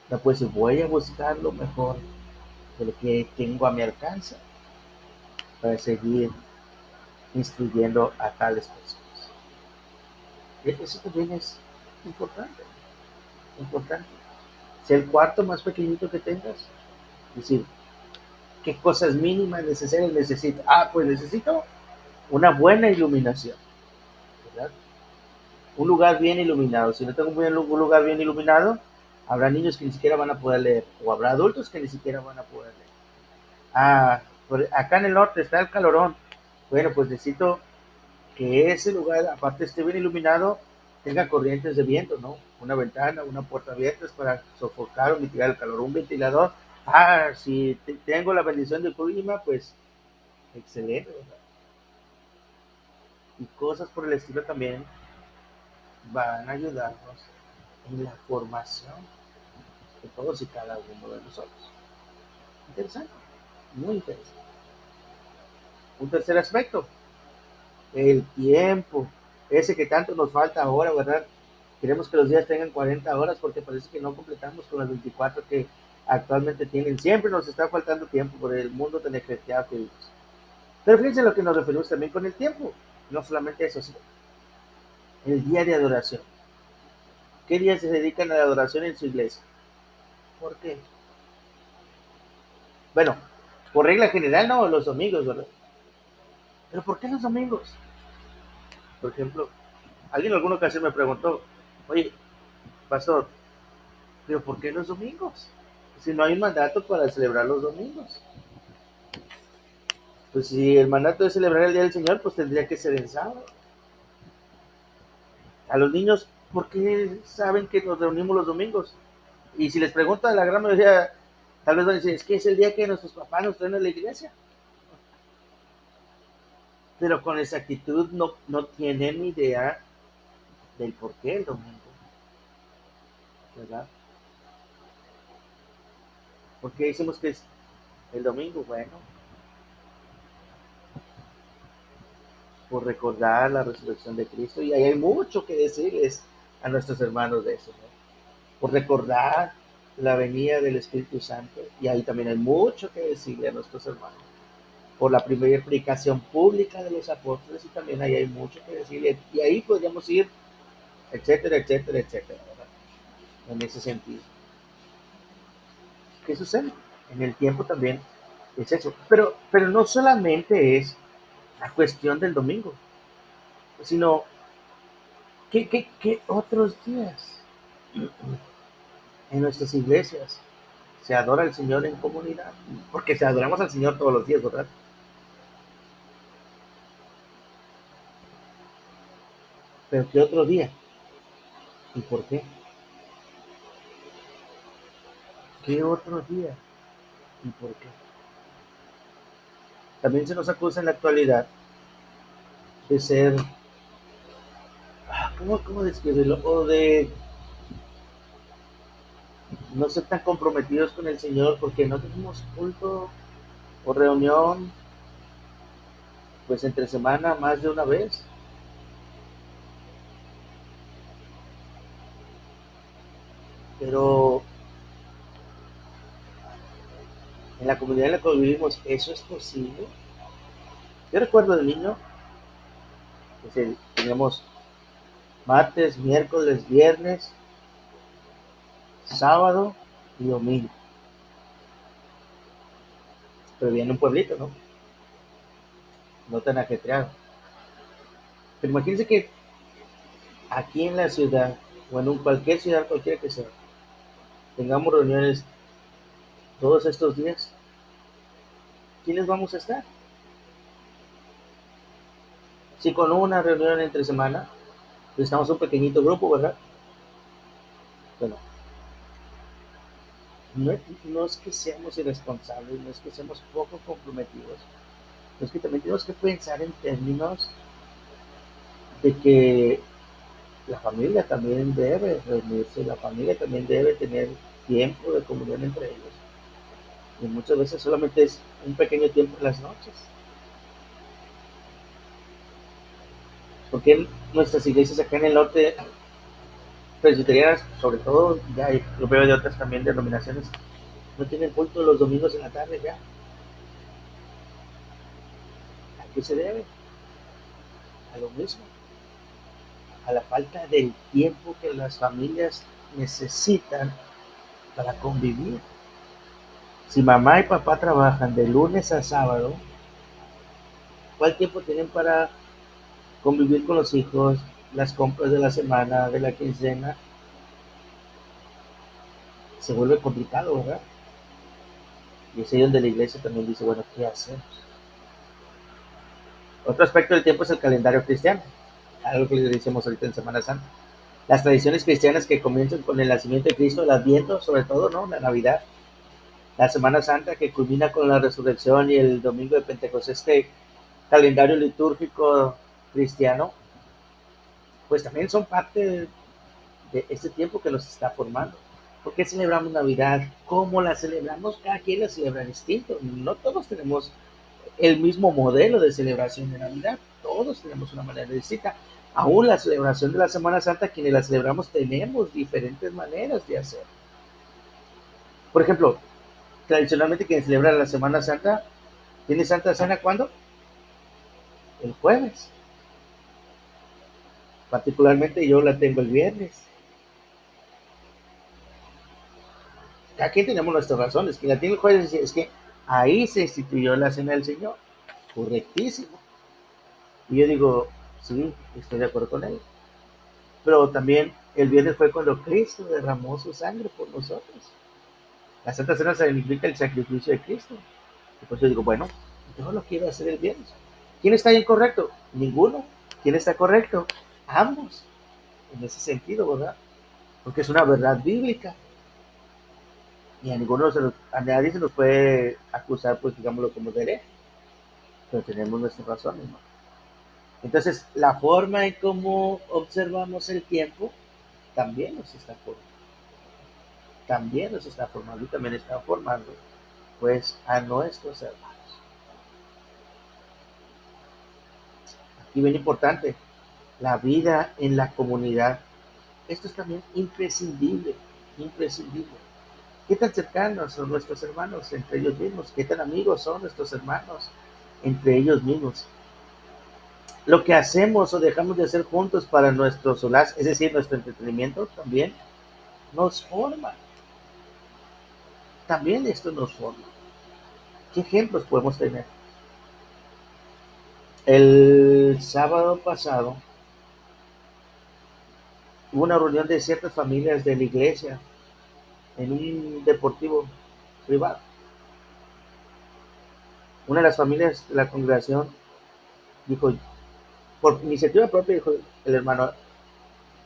No, pues voy a buscar lo mejor de lo que tengo a mi alcance para seguir instruyendo a tales personas. Eso también es importante, importante. Si el cuarto más pequeñito que tengas, es decir, qué cosas mínimas necesarias necesito. Ah, pues necesito una buena iluminación, ¿verdad? Un lugar bien iluminado. Si no tengo un lugar bien iluminado, habrá niños que ni siquiera van a poder leer, o habrá adultos que ni siquiera van a poder leer. Ah, acá en el norte está el calorón. Bueno, pues necesito que ese lugar, aparte esté bien iluminado, tenga corrientes de viento, ¿no? Una ventana, una puerta abierta para sofocar o mitigar el calor, un ventilador. Ah, si tengo la bendición del clima, pues excelente, ¿verdad? Y cosas por el estilo también van a ayudarnos en la formación de todos y cada uno de nosotros. Interesante, muy interesante. Un tercer aspecto, el tiempo, ese que tanto nos falta ahora, ¿verdad? Queremos que los días tengan 40 horas porque parece que no completamos con las 24 que actualmente tienen. Siempre nos está faltando tiempo por el mundo tan efectivo que vivimos. Pero fíjense lo que nos referimos también con el tiempo. No solamente eso, sino el día de adoración. ¿Qué días se dedican a la adoración en su iglesia? ¿Por qué? Bueno, por regla general no, los domingos, ¿verdad? Pero ¿por qué los domingos? Por ejemplo, alguien en alguna ocasión me preguntó, oye, pastor, pero ¿por qué los domingos? Si no hay un mandato para celebrar los domingos. Pues si el mandato es celebrar el Día del Señor, pues tendría que ser en sábado. A los niños, ¿por qué saben que nos reunimos los domingos? Y si les pregunto a la gran mayoría, tal vez van a decir, es que es el día que nuestros papás nos traen a la iglesia. Pero con exactitud no tienen idea del por qué el domingo, ¿verdad? ¿Por qué decimos que es el domingo? Bueno, por recordar la resurrección de Cristo. Y ahí hay mucho que decirles a nuestros hermanos de eso, ¿no? Por recordar la venida del Espíritu Santo. Y ahí también hay mucho que decirle a nuestros hermanos. Por la primera predicación pública de los apóstoles y también ahí hay mucho que decirle. Y ahí podríamos ir, etcétera, etcétera, etcétera, ¿verdad? En ese sentido. ¿Qué sucede? En el tiempo también es eso. Pero no solamente es la cuestión del domingo, sino ¿qué otros días en nuestras iglesias se adora al Señor en comunidad? Porque se adoramos al Señor todos los días, ¿verdad? Pero ¿qué otro día? ¿Y por qué? ¿Qué otro día? ¿Y por qué? También se nos acusa en la actualidad de ser, ¿cómo describirlo? O de no ser tan comprometidos con el Señor porque no tenemos culto o reunión, pues entre semana más de una vez. Pero en la comunidad en la que vivimos, ¿eso es posible? Yo recuerdo de niño, que teníamos martes, miércoles, viernes, sábado y domingo. Pero vivía en un pueblito, ¿no? no tan ajetreado. Pero imagínense que aquí en la ciudad, o en cualquier ciudad, cualquiera que sea, tengamos reuniones todos estos días, ¿quiénes vamos a estar? Si con una reunión entre semana, pues estamos un pequeñito grupo, ¿verdad? Bueno, no, no es que seamos irresponsables, no es que seamos poco comprometidos, es que también tenemos que pensar en términos de que la familia también debe reunirse, la familia también debe tener tiempo de comunión entre ellos. Y muchas veces solamente es un pequeño tiempo en las noches. Porque en nuestras iglesias acá en el norte, presbiterianas, sobre todo, ya lo veo de otras también denominaciones, no tienen culto los domingos en la tarde ya. ¿A qué se debe? A lo mismo, a la falta del tiempo que las familias necesitan para convivir. Si mamá y papá trabajan de lunes a sábado, ¿cuál tiempo tienen para convivir con los hijos, las compras de la semana, de la quincena? Se vuelve complicado, ¿verdad? Y es ahí donde la iglesia también dice, bueno, ¿qué hacemos? Otro aspecto del tiempo es el calendario cristiano, algo que le decimos ahorita en Semana Santa. Las tradiciones cristianas que comienzan con el nacimiento de Cristo, el Adviento, sobre todo, ¿no? La Navidad, la Semana Santa que culmina con la resurrección y el domingo de Pentecostés, este calendario litúrgico cristiano, pues también son parte de este tiempo que nos está formando. ¿Por qué celebramos Navidad? ¿Cómo la celebramos? Cada quien la celebra distinto. No todos tenemos el mismo modelo de celebración de Navidad. Todos tenemos una manera distinta. Aún la celebración de la Semana Santa, quienes la celebramos, tenemos diferentes maneras de hacer. Por ejemplo, tradicionalmente quien celebra la Semana Santa, ¿tiene Santa Cena cuándo? El jueves. Particularmente yo la tengo el viernes. Cada quien tenemos nuestras razones. Quien la tiene el jueves es que ahí se instituyó la Cena del Señor. Correctísimo. Y yo digo, sí, estoy de acuerdo con él. Pero también el viernes fue cuando Cristo derramó su sangre por nosotros. La Santa Cena significa el sacrificio de Cristo. Y pues yo digo, bueno, yo lo quiero hacer el viernes. ¿Quién está incorrecto? Ninguno. ¿Quién está correcto? Ambos. En ese sentido, ¿verdad? Porque es una verdad bíblica. Y a nadie se nos puede acusar, pues digámoslo como de hereje. Pero tenemos nuestras razones, ¿no? Entonces, la forma en cómo observamos el tiempo también nos está formando. También nos está formando y también está formando, pues, a nuestros hermanos. Aquí bien importante, la vida en la comunidad. Esto es también imprescindible, imprescindible. ¿Qué tan cercanos son nuestros hermanos entre ellos mismos? ¿Qué tan amigos son nuestros hermanos entre ellos mismos? Lo que hacemos o dejamos de hacer juntos para nuestro solaz, es decir, nuestro entretenimiento, también nos forma. También esto nos forma. ¿Qué ejemplos podemos tener? El sábado pasado hubo una reunión de ciertas familias de la iglesia en un deportivo privado. Una de las familias de la congregación dijo, por iniciativa propia, dijo el hermano,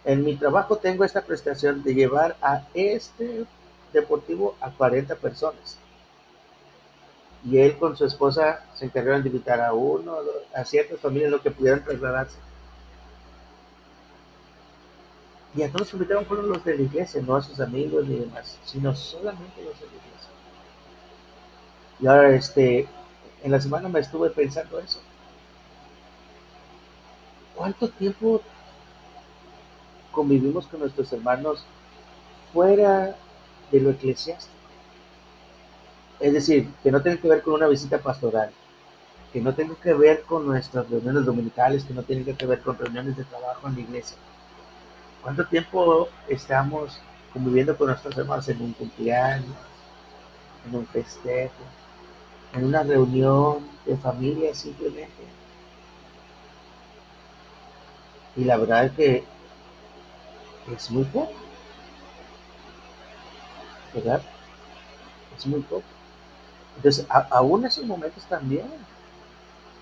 en mi trabajo tengo esta prestación de llevar a este deportivo a 40 personas. Y él con su esposa se encargaron de invitar a uno, a ciertas familias lo que pudieran trasladarse. Y a todos los que invitaron fueron los de la iglesia, no a sus amigos ni demás, sino solamente los de la iglesia. Y ahora, en la semana me estuve pensando eso. ¿Cuánto tiempo convivimos con nuestros hermanos fuera de lo eclesiástico? Es decir, que no tenga que ver con una visita pastoral, que no tenga que ver con nuestras reuniones dominicales, que no tenga que ver con reuniones de trabajo en la iglesia. ¿Cuánto tiempo estamos conviviendo con nuestros hermanos en un cumpleaños, en un festejo, en una reunión de familia simplemente? Y la verdad es que es muy poco, ¿verdad? Es muy poco. Entonces, aún esos momentos también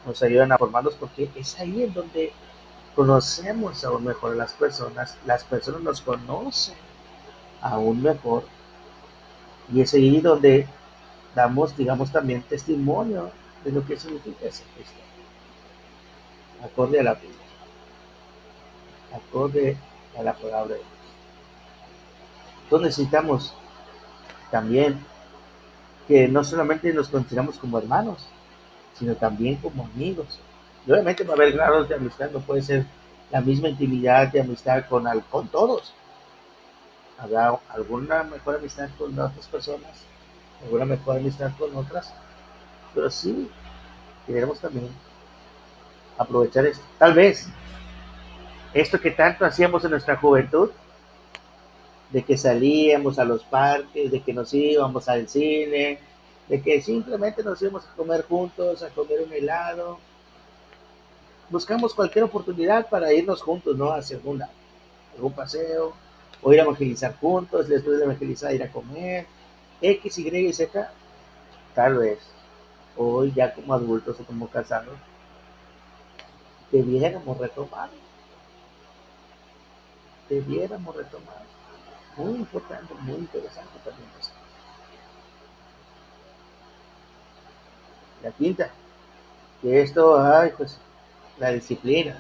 nos ayudan a formarnos porque es ahí en donde conocemos aún mejor a las personas nos conocen aún mejor y es ahí donde damos, digamos, también testimonio de lo que significa ese Cristo, acorde a la Biblia, acorde a la palabra de Dios. Entonces necesitamos también que no solamente nos consideramos como hermanos, sino también como amigos. Y obviamente va a haber grados de amistad, no puede ser la misma intimidad de amistad con todos. Habrá alguna mejor amistad con otras personas, alguna mejor amistad con otras, pero sí queremos también aprovechar esto. Tal vez esto que tanto hacíamos en nuestra juventud, de que salíamos a los parques, de que nos íbamos al cine, de que simplemente nos íbamos a comer juntos, a comer un helado. Buscamos cualquier oportunidad para irnos juntos, ¿no? Hacia algún paseo, o ir a evangelizar juntos, después de evangelizar ir a comer, X, Y, Z, tal vez, hoy ya como adultos o como casados, debiéramos retomar, debiéramos retomar. Muy importante, muy interesante también esto. La quinta, que esto, ay, pues, la disciplina.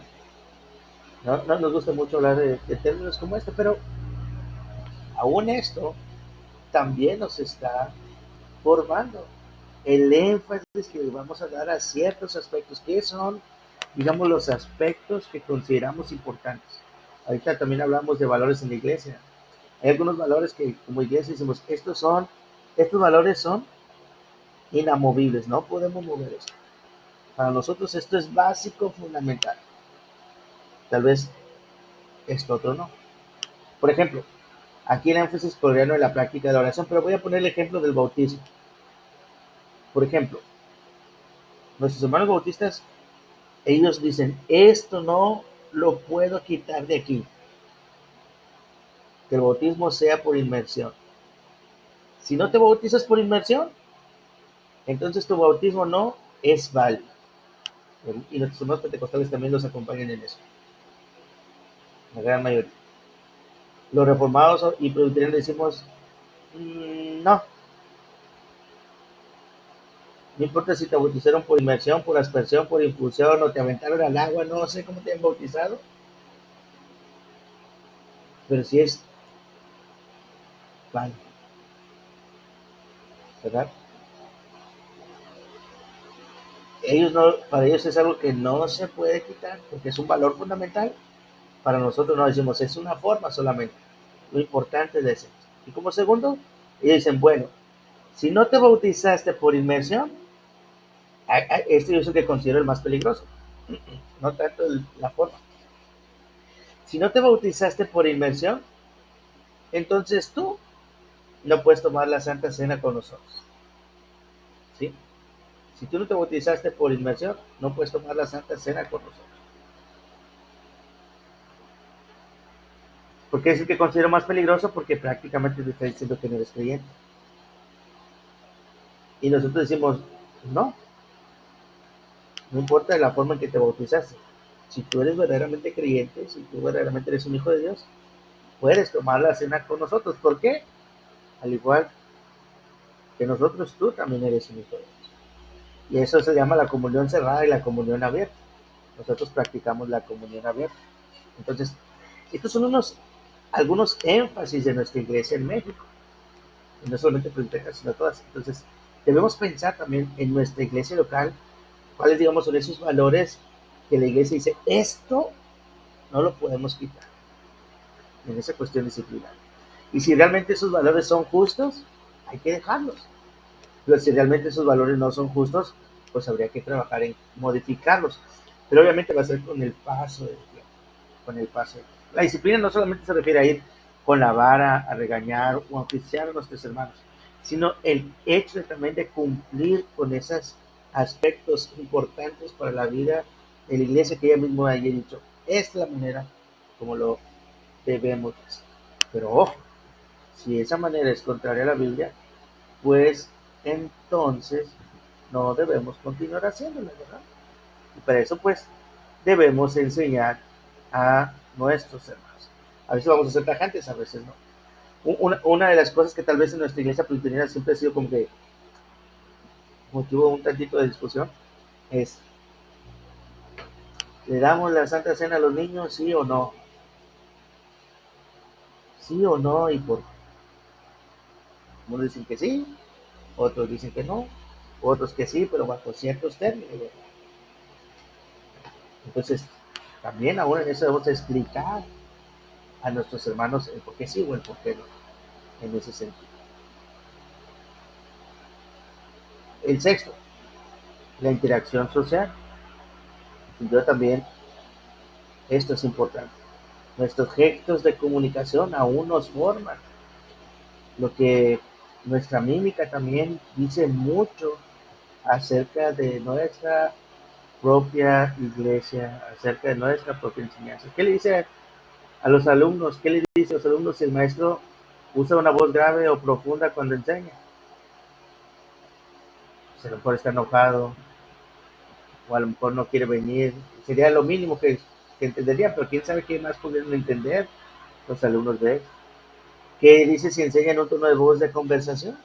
No nos gusta mucho hablar de términos como este, pero aún esto también nos está formando el énfasis que vamos a dar a ciertos aspectos, que son, digamos, los aspectos que consideramos importantes. Ahorita también hablamos de valores en la iglesia. Hay algunos valores que como iglesia decimos, estos valores son inamovibles, no podemos mover esto. Para nosotros esto es básico, fundamental. Tal vez esto otro no. Por ejemplo, aquí el énfasis coreano en la práctica de la oración, pero voy a poner el ejemplo del bautismo. Por ejemplo, nuestros hermanos bautistas, ellos dicen, esto no lo puedo quitar de aquí, que el bautismo sea por inmersión. Si no te bautizas por inmersión, entonces tu bautismo no es válido. Y nuestros hermanos pentecostales también los acompañan en eso, la gran mayoría. Los reformados y presbiterianos decimos, no, no importa si te bautizaron por inmersión, por aspersión, por infusión o te aventaron al agua, no sé cómo te han bautizado, pero si es válido, ¿verdad? Para ellos es algo que no se puede quitar porque es un valor fundamental. Para nosotros no decimos, es una forma solamente. Lo importante es eso. Y como segundo, ellos dicen, bueno, si no te bautizaste por inmersión, este yo es el que considero el más peligroso, no tanto la forma. Si no te bautizaste por inmersión, entonces tú no puedes tomar la Santa Cena con nosotros. ¿Sí? Si tú no te bautizaste por inmersión, no puedes tomar la Santa Cena con nosotros. ¿Por qué es el que considero más peligroso? Porque prácticamente te está diciendo que no eres creyente. Y nosotros decimos, no, no importa la forma en que te bautizaste. Si tú eres verdaderamente creyente, si tú verdaderamente eres un hijo de Dios, puedes tomar la cena con nosotros. ¿Por qué? Al igual que nosotros, tú también eres un hijo de Dios. Y eso se llama la comunión cerrada y la comunión abierta. Nosotros practicamos la comunión abierta. Entonces, estos son algunos énfasis de nuestra iglesia en México. Y no solamente presbiteras, sino todas. Entonces, debemos pensar también en nuestra iglesia local, cuáles, digamos, son esos valores que la iglesia dice, esto no lo podemos quitar en esa cuestión disciplinaria. Y si realmente esos valores son justos, hay que dejarlos. Pero si realmente esos valores no son justos, pues habría que trabajar en modificarlos. Pero obviamente va a ser con el paso del tiempo, con el paso del tiempo. La disciplina no solamente se refiere a ir con la vara a regañar o a oficiar a nuestros hermanos, sino el hecho de también de cumplir con esos aspectos importantes para la vida de la iglesia que ella misma haya dicho. es la manera como lo debemos hacer. Pero ojo, si esa manera es contraria a la Biblia, pues entonces no debemos continuar haciéndolo, ¿verdad? Y para eso pues debemos enseñar a nuestros hermanos. A veces vamos a ser tajantes, a veces no. Una de las cosas que tal vez en nuestra iglesia presbiteriana siempre ha sido como que motivo un tantito de discusión es, ¿le damos la Santa Cena a los niños, sí o no? ¿Sí o no? ¿Y por qué? Unos dicen que sí, otros dicen que no, otros que sí, pero bajo ciertos términos, ¿verdad? Entonces, también ahora en eso debemos explicar a nuestros hermanos el por qué sí o el por qué no, en ese sentido. El sexto, la interacción social. Sin duda también esto es importante. Nuestros gestos de comunicación aún nos forman, lo que nuestra mímica también dice mucho acerca de nuestra propia iglesia, acerca de nuestra propia enseñanza. ¿Qué le dice a los alumnos? ¿Qué le dice a los alumnos si el maestro usa una voz grave o profunda cuando enseña? Pues a lo mejor está enojado o a lo mejor no quiere venir. Sería lo mínimo que entendería, pero quién sabe qué más pudieron entender los alumnos de él. ¿Qué dice si enseña en un tono de voz de conversación?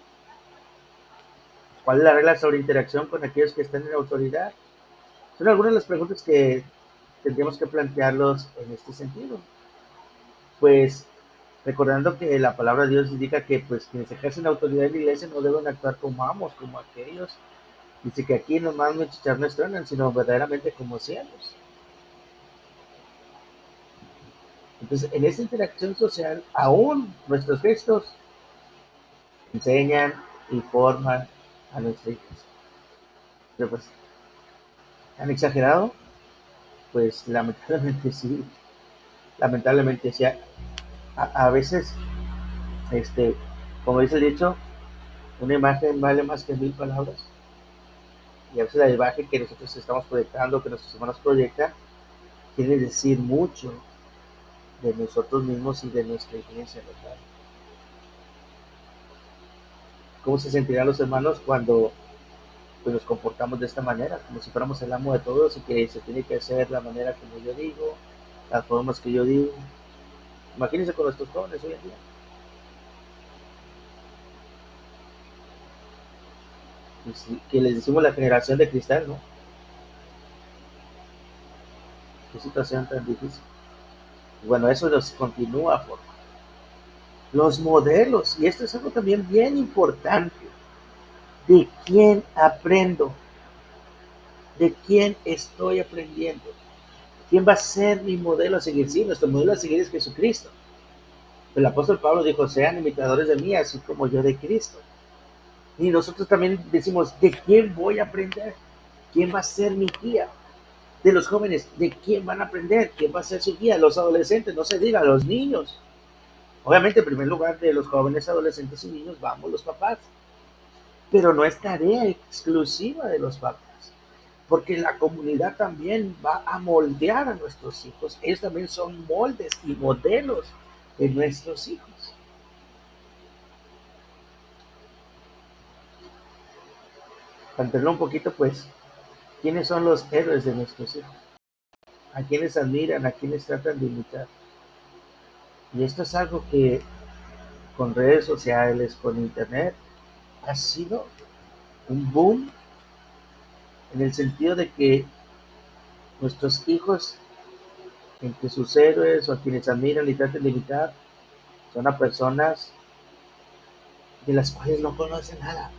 ¿Cuál es la regla sobre interacción con aquellos que están en autoridad? Son algunas de las preguntas que tendríamos que plantearlos en este sentido. Pues recordando que la palabra de Dios indica que pues quienes ejercen autoridad en la iglesia no deben actuar como amos, como aquellos. Dice que aquí no más muchachos no estrenan, sino verdaderamente como siervos. Entonces, en esta interacción social, aún nuestros gestos enseñan y forman a nuestra iglesia. Pero pues, ¿han exagerado? Pues lamentablemente sí. Lamentablemente sí. A veces, este, como dice el dicho, una imagen vale más que 1000 palabras. Y a veces la imagen que nosotros estamos proyectando, que nuestros hermanos proyectan, quiere decir mucho de nosotros mismos y de nuestra iglesia local. ¿Cómo se sentirán los hermanos cuando pues, nos comportamos de esta manera? Como si fuéramos el amo de todos y que se tiene que hacer la manera como yo digo, las formas que yo digo. Imagínense con nuestros jóvenes hoy en día. Pues, que les decimos la generación de cristal, ¿no? Qué situación tan difícil. Y bueno, eso los continúa formando. Los modelos, y esto es algo también bien importante, de quién aprendo, de quién estoy aprendiendo, quién va a ser mi modelo a seguir. Sí, nuestro modelo a seguir es Jesucristo. El apóstol Pablo dijo, sean imitadores de mí, así como yo de Cristo. Y nosotros también decimos, ¿de quién voy a aprender? ¿Quién va a ser mi guía? De los jóvenes, ¿de quién van a aprender? ¿Quién va a ser su guía? Los adolescentes, no se diga, los niños. Obviamente, en primer lugar, de los jóvenes, adolescentes y niños, vamos los papás. Pero no es tarea exclusiva de los papás, porque la comunidad también va a moldear a nuestros hijos. Ellos también son moldes y modelos de nuestros hijos. Para entenderlo un poquito, pues, ¿quiénes son los héroes de nuestros hijos? ¿A quienes admiran? ¿A quienes tratan de imitar? Y esto es algo que con redes sociales, con internet, ha sido un boom en el sentido de que nuestros hijos, entre sus héroes o a quienes admiran y tratan de imitar, son a personas de las cuales no conocen nada,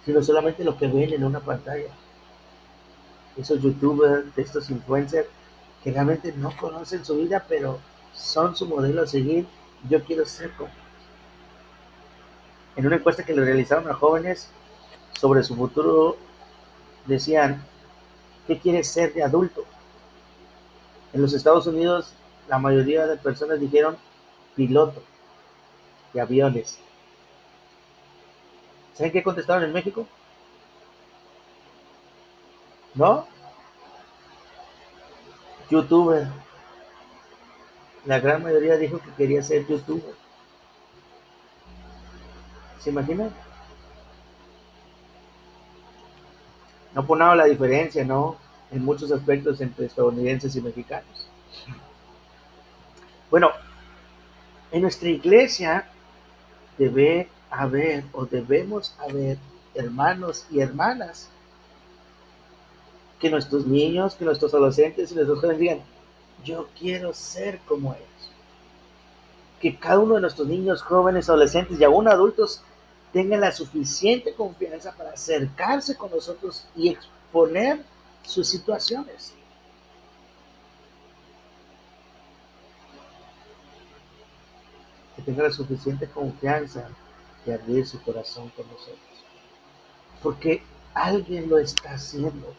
sino solamente lo que ven en una pantalla. Esos youtubers, estos influencers que realmente no conocen su vida, pero son su modelo a seguir. Yo quiero ser como. En una encuesta que le realizaron a jóvenes sobre su futuro, decían, ¿qué quieres ser de adulto? En los Estados Unidos, la mayoría de personas dijeron piloto de aviones. ¿Saben qué contestaron en México? ¿No? youtuber. La gran mayoría dijo que quería ser youtuber. ¿Se imaginan? No por nada la diferencia, ¿no? En muchos aspectos entre estadounidenses y mexicanos. Bueno, en nuestra iglesia debe haber o debemos haber hermanos y hermanas que nuestros niños, que nuestros adolescentes y nuestros jóvenes digan, yo quiero ser como ellos. Que cada uno de nuestros niños, jóvenes, adolescentes y aún adultos tengan la suficiente confianza para acercarse con nosotros y exponer sus situaciones. Que tenga la suficiente confianza de abrir su corazón con nosotros. Porque alguien lo está haciendo.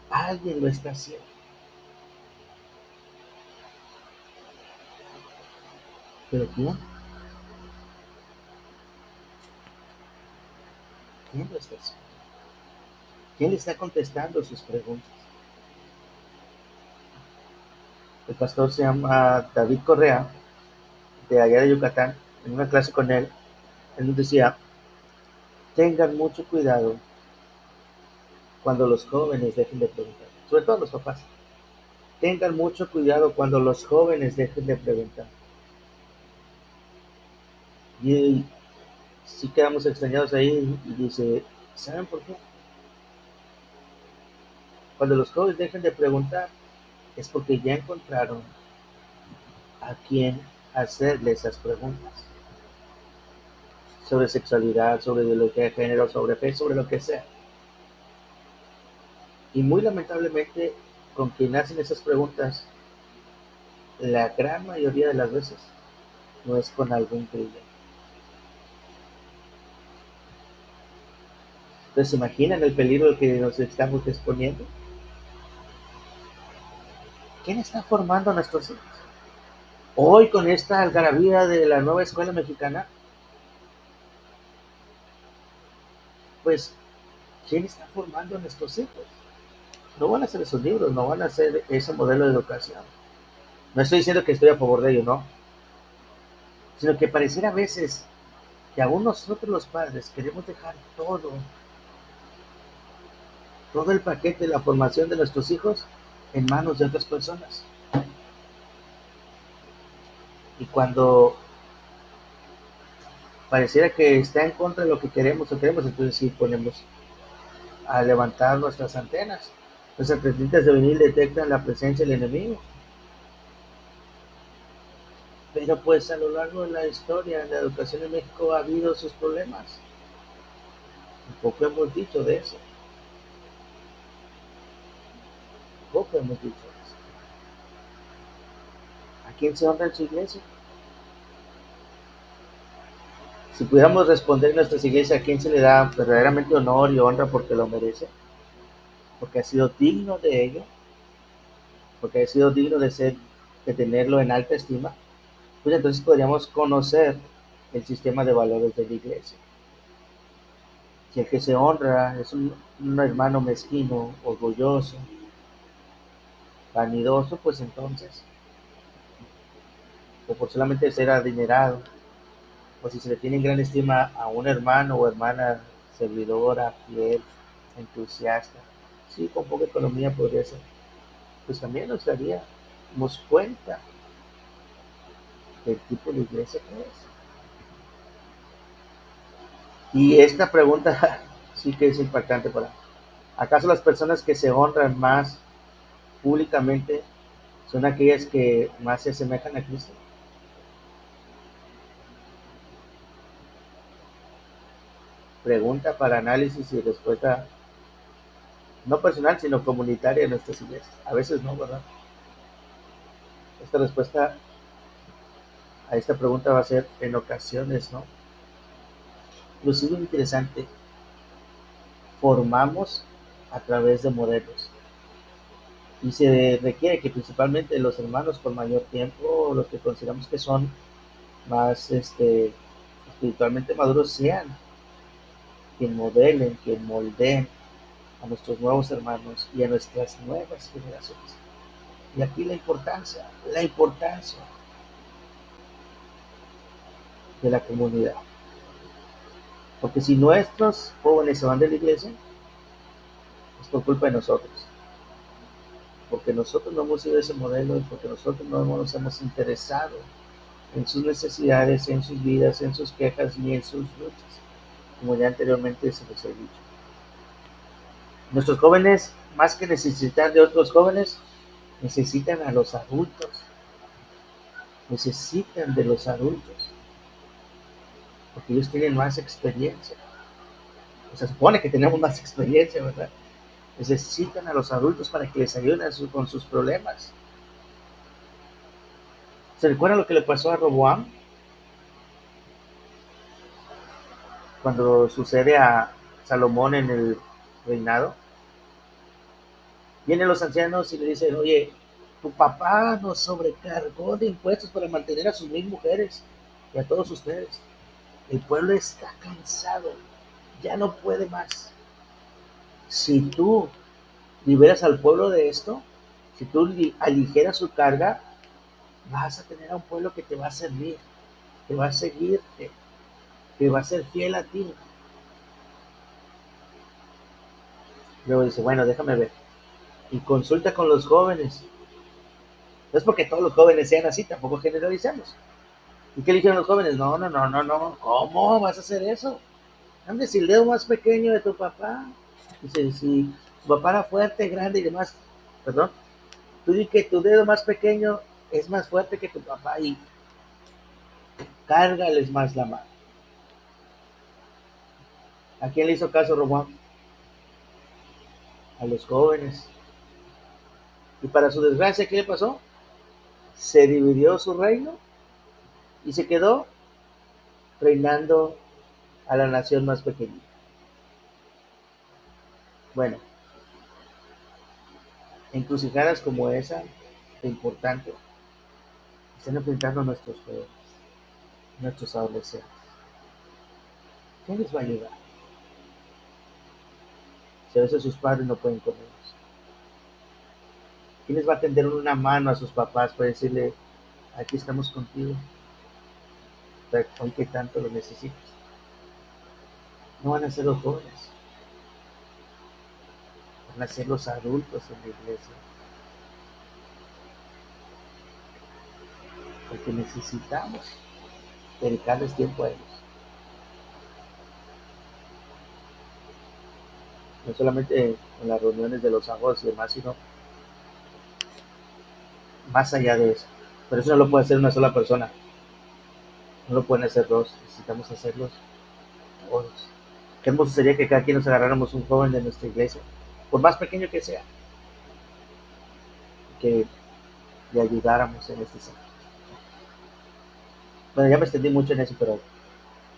Alguien lo está haciendo. ¿Pero quién? ¿Quién lo está haciendo? ¿Quién le está contestando sus preguntas? El pastor se llama David Correa, de allá de Yucatán. En una clase con él nos decía, tengan mucho cuidado cuando los jóvenes dejen de preguntar, sobre todo los papás. Tengan mucho cuidado cuando los jóvenes dejen de preguntar. Y sí quedamos extrañados ahí y dice, ¿saben por qué? Cuando los jóvenes dejen de preguntar es porque ya encontraron a quien hacerle esas preguntas sobre sexualidad, sobre ideología de género, sobre fe, sobre lo que sea. Y muy lamentablemente, con quien hacen esas preguntas, la gran mayoría de las veces no es con algún creyente. Entonces, ¿se imaginan el peligro al que nos estamos exponiendo? ¿Quién está formando a nuestros hijos? Hoy, con esta algarabía de la nueva escuela mexicana, pues, ¿quién está formando a nuestros hijos? No van a ser esos libros, no van a ser ese modelo de educación. No estoy diciendo que estoy a favor de ello, no. Sino que pareciera a veces que aún nosotros los padres queremos dejar todo el paquete de la formación de nuestros hijos en manos de otras personas. Y cuando pareciera que está en contra de lo que queremos o queremos, entonces sí ponemos a levantar nuestras antenas. Nuestras antenas de venir detectan la presencia del enemigo. Pero pues a lo largo de la historia, la educación en México ha habido sus problemas. Un poco hemos dicho de eso. Un poco hemos dicho de eso. ¿A quién se honra en su iglesia? Si pudiéramos responder en nuestras iglesias a quién se le da verdaderamente honor y honra porque lo merece, porque ha sido digno de ello, porque ha sido digno de tenerlo en alta estima, pues entonces podríamos conocer el sistema de valores de la iglesia. Si el que se honra es un hermano mezquino, orgulloso, vanidoso, pues entonces, o por solamente ser adinerado, o si se le tiene en gran estima a un hermano o hermana servidora, fiel, entusiasta, sí, con poca economía podría ser, pues también nos daríamos cuenta del tipo de iglesia que es. Y esta pregunta sí que es impactante para, ¿acaso las personas que se honran más públicamente son aquellas que más se asemejan a Cristo? Pregunta para análisis y respuesta no personal, sino comunitaria en nuestras iglesias. A veces no, ¿verdad? Esta respuesta a esta pregunta va a ser en ocasiones, ¿no? Inclusive interesante, formamos a través de modelos. Y se requiere que principalmente los hermanos con mayor tiempo, los que consideramos que son más espiritualmente maduros, sean quien modelen, quien moldeen a a nuestros nuevos hermanos y a nuestras nuevas generaciones. Y aquí la importancia de la comunidad. Porque si nuestros jóvenes se van de la iglesia, es por culpa de nosotros. Porque nosotros no hemos sido ese modelo y porque nosotros no nos hemos interesado en sus necesidades, en sus vidas, en sus quejas ni en sus luchas, como ya anteriormente se les he dicho. Nuestros jóvenes, más que necesitar de otros jóvenes, necesitan a los adultos, necesitan de los adultos, porque ellos tienen más experiencia. O sea, se supone que tenemos más experiencia, ¿verdad? Necesitan a los adultos para que les ayuden con sus problemas. ¿Se recuerda lo que le pasó a Roboam cuando sucede a Salomón en el reinado? Vienen los ancianos y le dicen, oye, tu papá nos sobrecargó de impuestos para mantener a sus 1000 mujeres y a todos ustedes. El pueblo está cansado, ya no puede más. Si tú liberas al pueblo de esto, si tú aligeras su carga, vas a tener a un pueblo que te va a servir, que va a seguirte, que va a ser fiel a ti. Luego dice, bueno, déjame ver. Y consulta con los jóvenes. No es porque todos los jóvenes sean así, tampoco generalicemos. ¿Y qué le dijeron los jóvenes? No, no, no, no, no. ¿Cómo vas a hacer eso? Ande, si el dedo más pequeño de tu papá. Dice, si tu papá era fuerte, grande y demás. Perdón. Tú di que tu dedo más pequeño es más fuerte que tu papá y cárgales más la mano. ¿A quién le hizo caso Roboam? A los jóvenes. Y para su desgracia, ¿qué le pasó? Se dividió su reino y se quedó reinando a la nación más pequeña. Bueno, encrucijadas como esa, de importante, están enfrentando a nuestros jóvenes, nuestros adolescentes. ¿Quién les va a ayudar? Si a veces sus padres no pueden con ellos. ¿Quién les va a tender una mano a sus papás para decirle, aquí estamos contigo, aunque tanto lo necesites? No van a ser los jóvenes, van a ser los adultos en la iglesia, porque necesitamos dedicarles tiempo a ellos. No solamente en las reuniones de los aguas y demás, sino más allá de eso. Pero eso no lo puede hacer una sola persona, no lo pueden hacer dos, necesitamos hacerlos todos. Qué hermoso sería que cada quien nos agarráramos un joven de nuestra iglesia, por más pequeño que sea, que le ayudáramos en este sentido. Bueno, ya me extendí mucho en eso, pero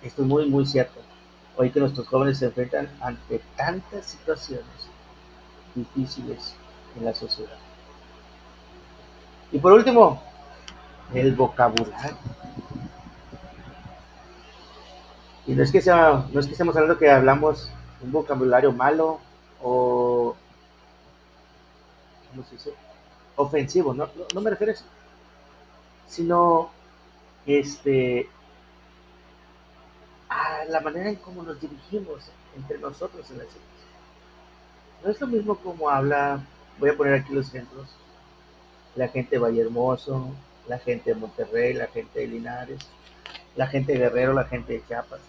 esto es muy, muy cierto. Hoy que nuestros jóvenes se enfrentan ante tantas situaciones difíciles en la sociedad. Y por último, el vocabulario. Y no es que estemos hablando que hablamos un vocabulario malo o, ¿cómo se dice? Ofensivo, no me refiero a eso, sino este, a la manera en cómo nos dirigimos entre nosotros en la iglesia. No es lo mismo como habla, voy a poner aquí los ejemplos, la gente de Vallehermoso, la gente de Monterrey, la gente de Linares, la gente de Guerrero, la gente de Chiapas.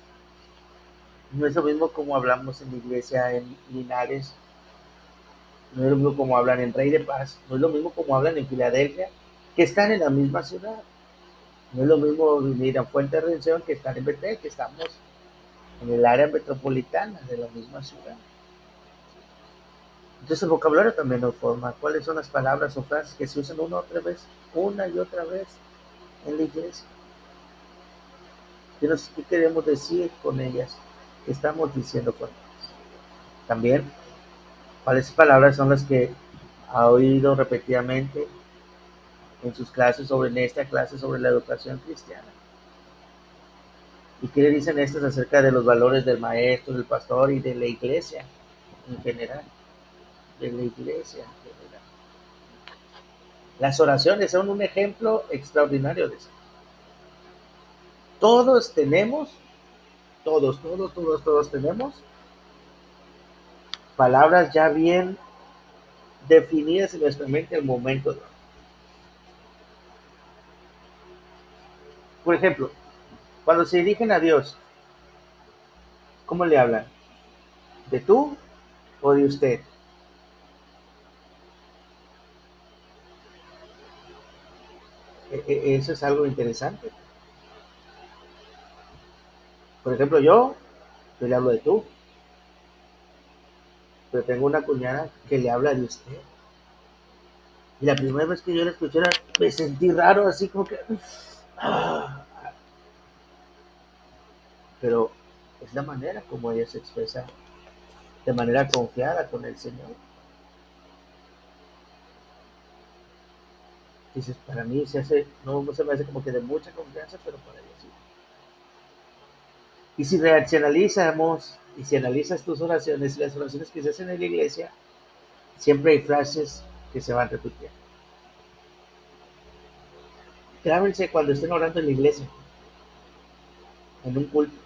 No es lo mismo como hablamos en la iglesia en Linares, no es lo mismo como hablan en Rey de Paz, no es lo mismo como hablan en Filadelfia, que están en la misma ciudad. No es lo mismo venir a Fuente de Redención que estar en Betel, que estamos en el área metropolitana de la misma ciudad. Entonces el vocabulario también nos forma. ¿Cuáles son las palabras o frases que se usan una y otra vez en la iglesia? ¿Qué queremos decir con ellas? ¿Qué estamos diciendo con ellas? También, ¿cuáles palabras son las que ha oído repetidamente en sus clases en esta clase sobre la educación cristiana? ¿Y qué le dicen estas acerca de los valores del maestro, del pastor y de la iglesia en general? de la iglesia. Las oraciones son un ejemplo extraordinario de eso. Todos tenemos, todos tenemos palabras ya bien definidas en nuestra mente al momento de orar. Por ejemplo, cuando se dirigen a Dios, ¿cómo le hablan? ¿De tú o de usted? Eso es algo interesante. Por ejemplo, yo le hablo de tú, pero tengo una cuñada que le habla de usted. Y la primera vez que yo la escuché, me sentí raro, así como que... ah, pero es la manera como ella se expresa de manera confiada con el Señor. Dices, para mí se hace, no se me hace como que de mucha confianza, pero para ella sí. Y si reaccionalizamos, y si analizas tus oraciones y las oraciones que se hacen en la iglesia, siempre hay frases que se van repitiendo. Grábense cuando estén orando en la iglesia, en un culto,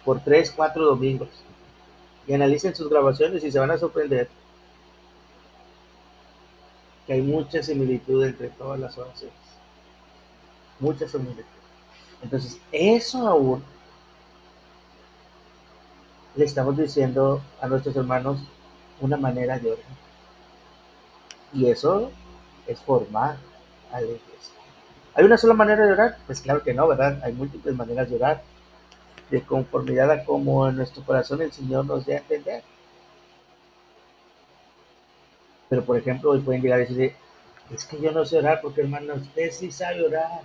por 3, 4 domingos, y analicen sus grabaciones y se van a sorprender que hay mucha similitud entre todas las oraciones. Mucha similitud. Entonces, eso aún le estamos diciendo a nuestros hermanos una manera de orar. Y eso es formar a la iglesia. ¿Hay una sola manera de orar? Pues claro que no, ¿verdad? Hay múltiples maneras de orar, de conformidad a cómo en nuestro corazón el Señor nos dé a entender. Pero, por ejemplo, hoy pueden llegar a decir, es que yo no sé orar, porque hermano, usted sí sabe orar.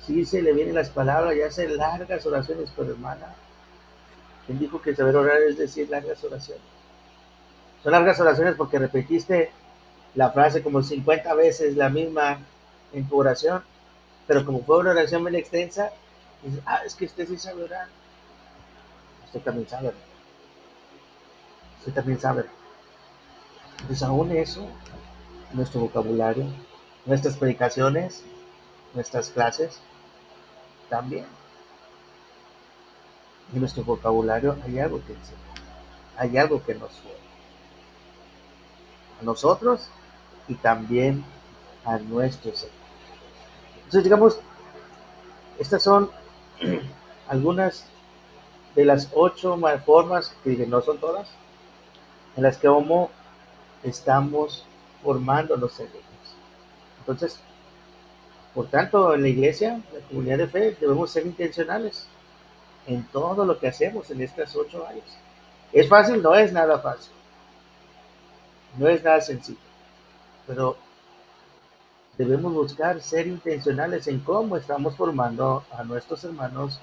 Sí se le vienen las palabras y hace largas oraciones, pero hermana, ¿quién dijo que saber orar es decir largas oraciones? Son largas oraciones porque repetiste la frase como 50 veces la misma en tu oración, pero como fue una oración bien extensa, dices, es que usted sí sabe orar. Usted también sabe. Usted también sabe. Entonces, aún eso, nuestro vocabulario, nuestras predicaciones, nuestras clases, también. En nuestro vocabulario hay algo que enseñar, hay algo que nos suena a nosotros y también a nuestros hermanos. Entonces, digamos, estas son algunas de las 8 formas, que no son todas, en las que Homo estamos formándonos en ellos. Entonces, por tanto, en la iglesia, la comunidad de fe, debemos ser intencionales en todo lo que hacemos en estas 8 áreas. ¿Es fácil? No es nada fácil. No es nada sencillo. Pero debemos buscar ser intencionales en cómo estamos formando a nuestros hermanos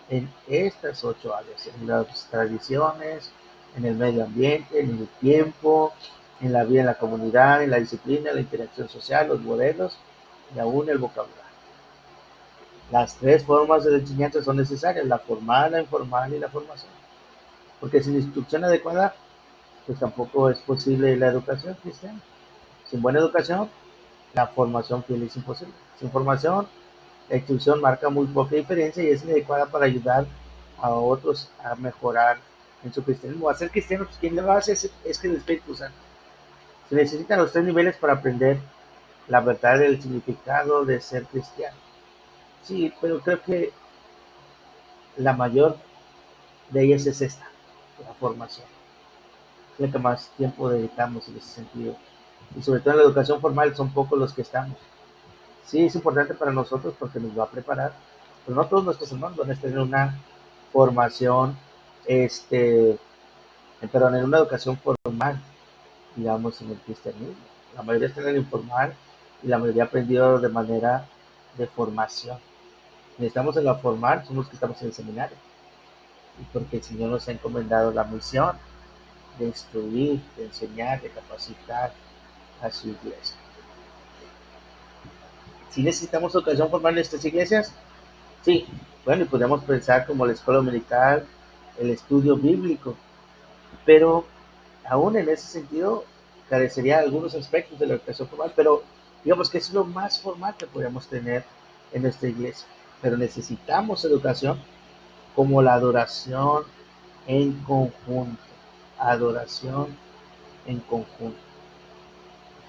en estas 8 áreas, en las tradiciones, en el medio ambiente, en el tiempo, en la vida en la comunidad, en la disciplina, la interacción social, los modelos y aún el vocabulario. Las 3 formas de enseñanza son necesarias, la formal, la informal y la formación. Porque sin instrucción adecuada, pues tampoco es posible la educación cristiana. Sin buena educación, la formación fiel es imposible. Sin formación, la instrucción marca muy poca diferencia y es inadecuada para ayudar a otros a mejorar en su cristianismo. A ser cristianos, quien lo hace es que el Espíritu Santo. Se necesitan los 3 niveles para aprender la verdad del significado de ser cristiano. Sí, pero creo que la mayor de ellas es esta, la formación. Es la que más tiempo dedicamos en ese sentido. Y sobre todo en la educación formal son pocos los que estamos. Sí, es importante para nosotros porque nos va a preparar, pero no todos nuestros hermanos van a tener una formación, perdón, en una educación formal, digamos, en el cristianismo. La mayoría está en el informal y la mayoría ha aprendido de manera de formación. Necesitamos en la formal, somos los que estamos en el seminario, y porque el Señor nos ha encomendado la misión de instruir, de enseñar, de capacitar a su iglesia. Si necesitamos educación formal en estas iglesias, sí, bueno, y podemos pensar como la escuela militar, el estudio bíblico, pero aún en ese sentido carecería de algunos aspectos de la educación formal, pero digamos que es lo más formal que podemos tener en nuestra iglesia. Pero necesitamos educación como la adoración en conjunto, adoración en conjunto,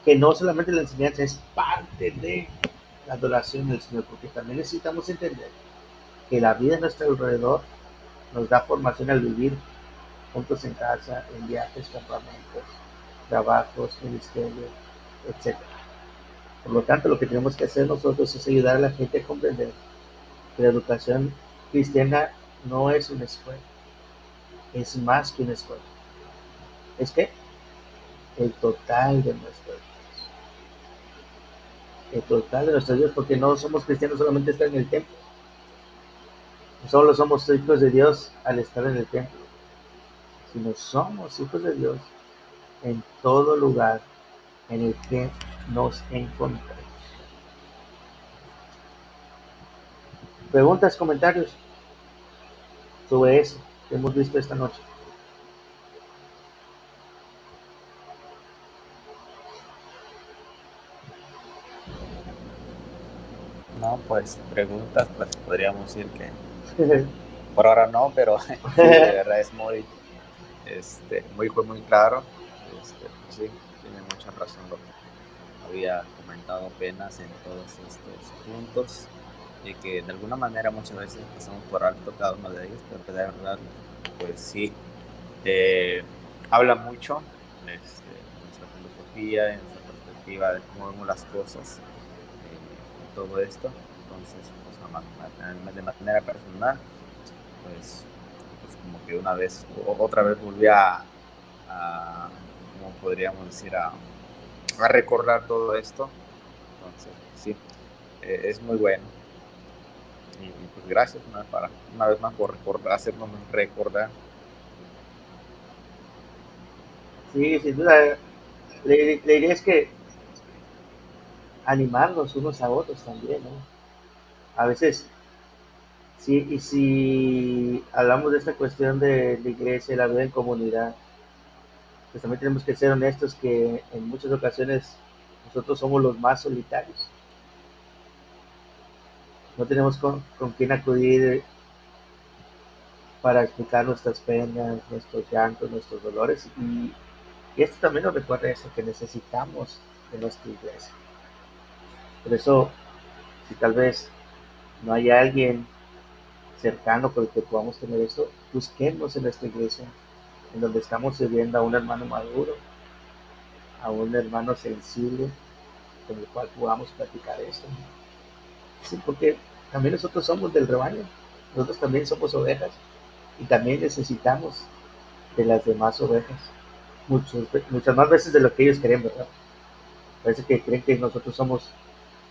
que no solamente la enseñanza es parte de la adoración del Señor, porque también necesitamos entender que la vida a nuestro alrededor nos da formación al vivir juntos en casa, en viajes, campamentos, trabajos, ministerio, etcétera. Por lo tanto, lo que tenemos que hacer nosotros es ayudar a la gente a comprender que la educación cristiana no es una escuela, es más que una escuela. Es que el total de nuestro Dios, el total de nuestro Dios, porque no somos cristianos solamente estar en el templo, no solo somos hijos de Dios al estar en el templo, sino somos hijos de Dios en todo lugar en el que nos encontremos. Preguntas, comentarios sobre eso que hemos visto esta noche. No, pues preguntas, pues podríamos decir que por ahora no, pero sí, de verdad es fue muy claro. Pues sí, tiene mucha razón lo que había comentado apenas en todos estos puntos y que de alguna manera muchas veces pasamos por alto cada uno de ellos, pero que de verdad, pues sí, habla mucho en nuestra filosofía, en nuestra perspectiva de cómo vemos las cosas, todo esto. Entonces, pues, de manera personal, pues como que otra vez volví como podríamos decir, a recordar todo esto. Entonces, sí, es muy bueno. Y pues gracias una vez más por hacernos recordar. Sí, sin duda. La idea es que animarnos unos a otros también, ¿no? A veces, sí, y si hablamos de esta cuestión de la iglesia, la vida en comunidad, pues también tenemos que ser honestos que en muchas ocasiones nosotros somos los más solitarios. No tenemos con quién acudir para explicar nuestras penas, nuestros llantos, nuestros dolores. Y esto también nos recuerda eso, que necesitamos de nuestra iglesia. Por eso, si tal vez no hay alguien cercano con el que podamos tener esto, busquemos en nuestra iglesia, en donde estamos sirviendo a un hermano maduro, a un hermano sensible, con el cual podamos platicar esto. Sí, porque también nosotros somos del rebaño, nosotros también somos ovejas y también necesitamos de las demás ovejas, muchas más veces de lo que ellos creen, ¿verdad? Parece que creen que nosotros somos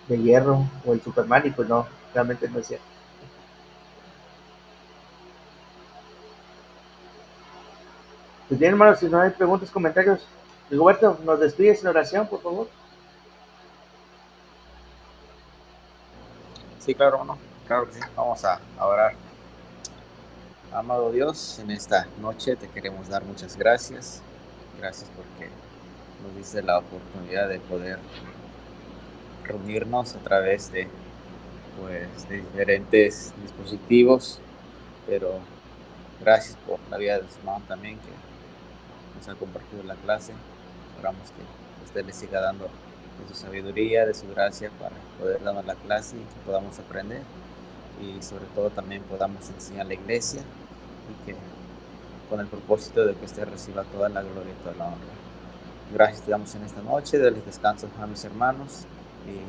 de hierro o el Superman y pues no, realmente no es cierto. Pues bien, hermanos, si no hay preguntas, comentarios, Rigoberto, nos despides en oración, por favor. Sí, claro, ¿no? Claro que sí. Vamos a orar. Amado Dios, en esta noche te queremos dar muchas gracias. Gracias porque nos diste la oportunidad de poder reunirnos a través de diferentes dispositivos, pero gracias por la vida de su mamá también que nos ha compartido la clase. Oramos que usted le siga dando de su sabiduría, de su gracia para poder darnos la clase y que podamos aprender y sobre todo también podamos enseñar a la iglesia y que con el propósito de que usted reciba toda la gloria y toda la honra. Gracias te damos en esta noche, dale descanso a mis hermanos y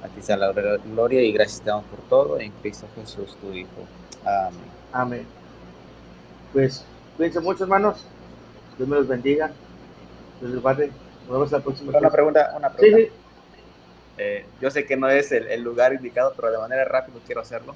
a ti sea la gloria y gracias te damos por todo en Cristo Jesús tu Hijo. Amén. Amén. Pues cuídense mucho, hermanos. Dios me los bendiga. Dios les guarde. Nos vemos la próxima. Una pregunta. Sí, sí. Yo sé que no es el lugar indicado, pero de manera rápida quiero hacerlo.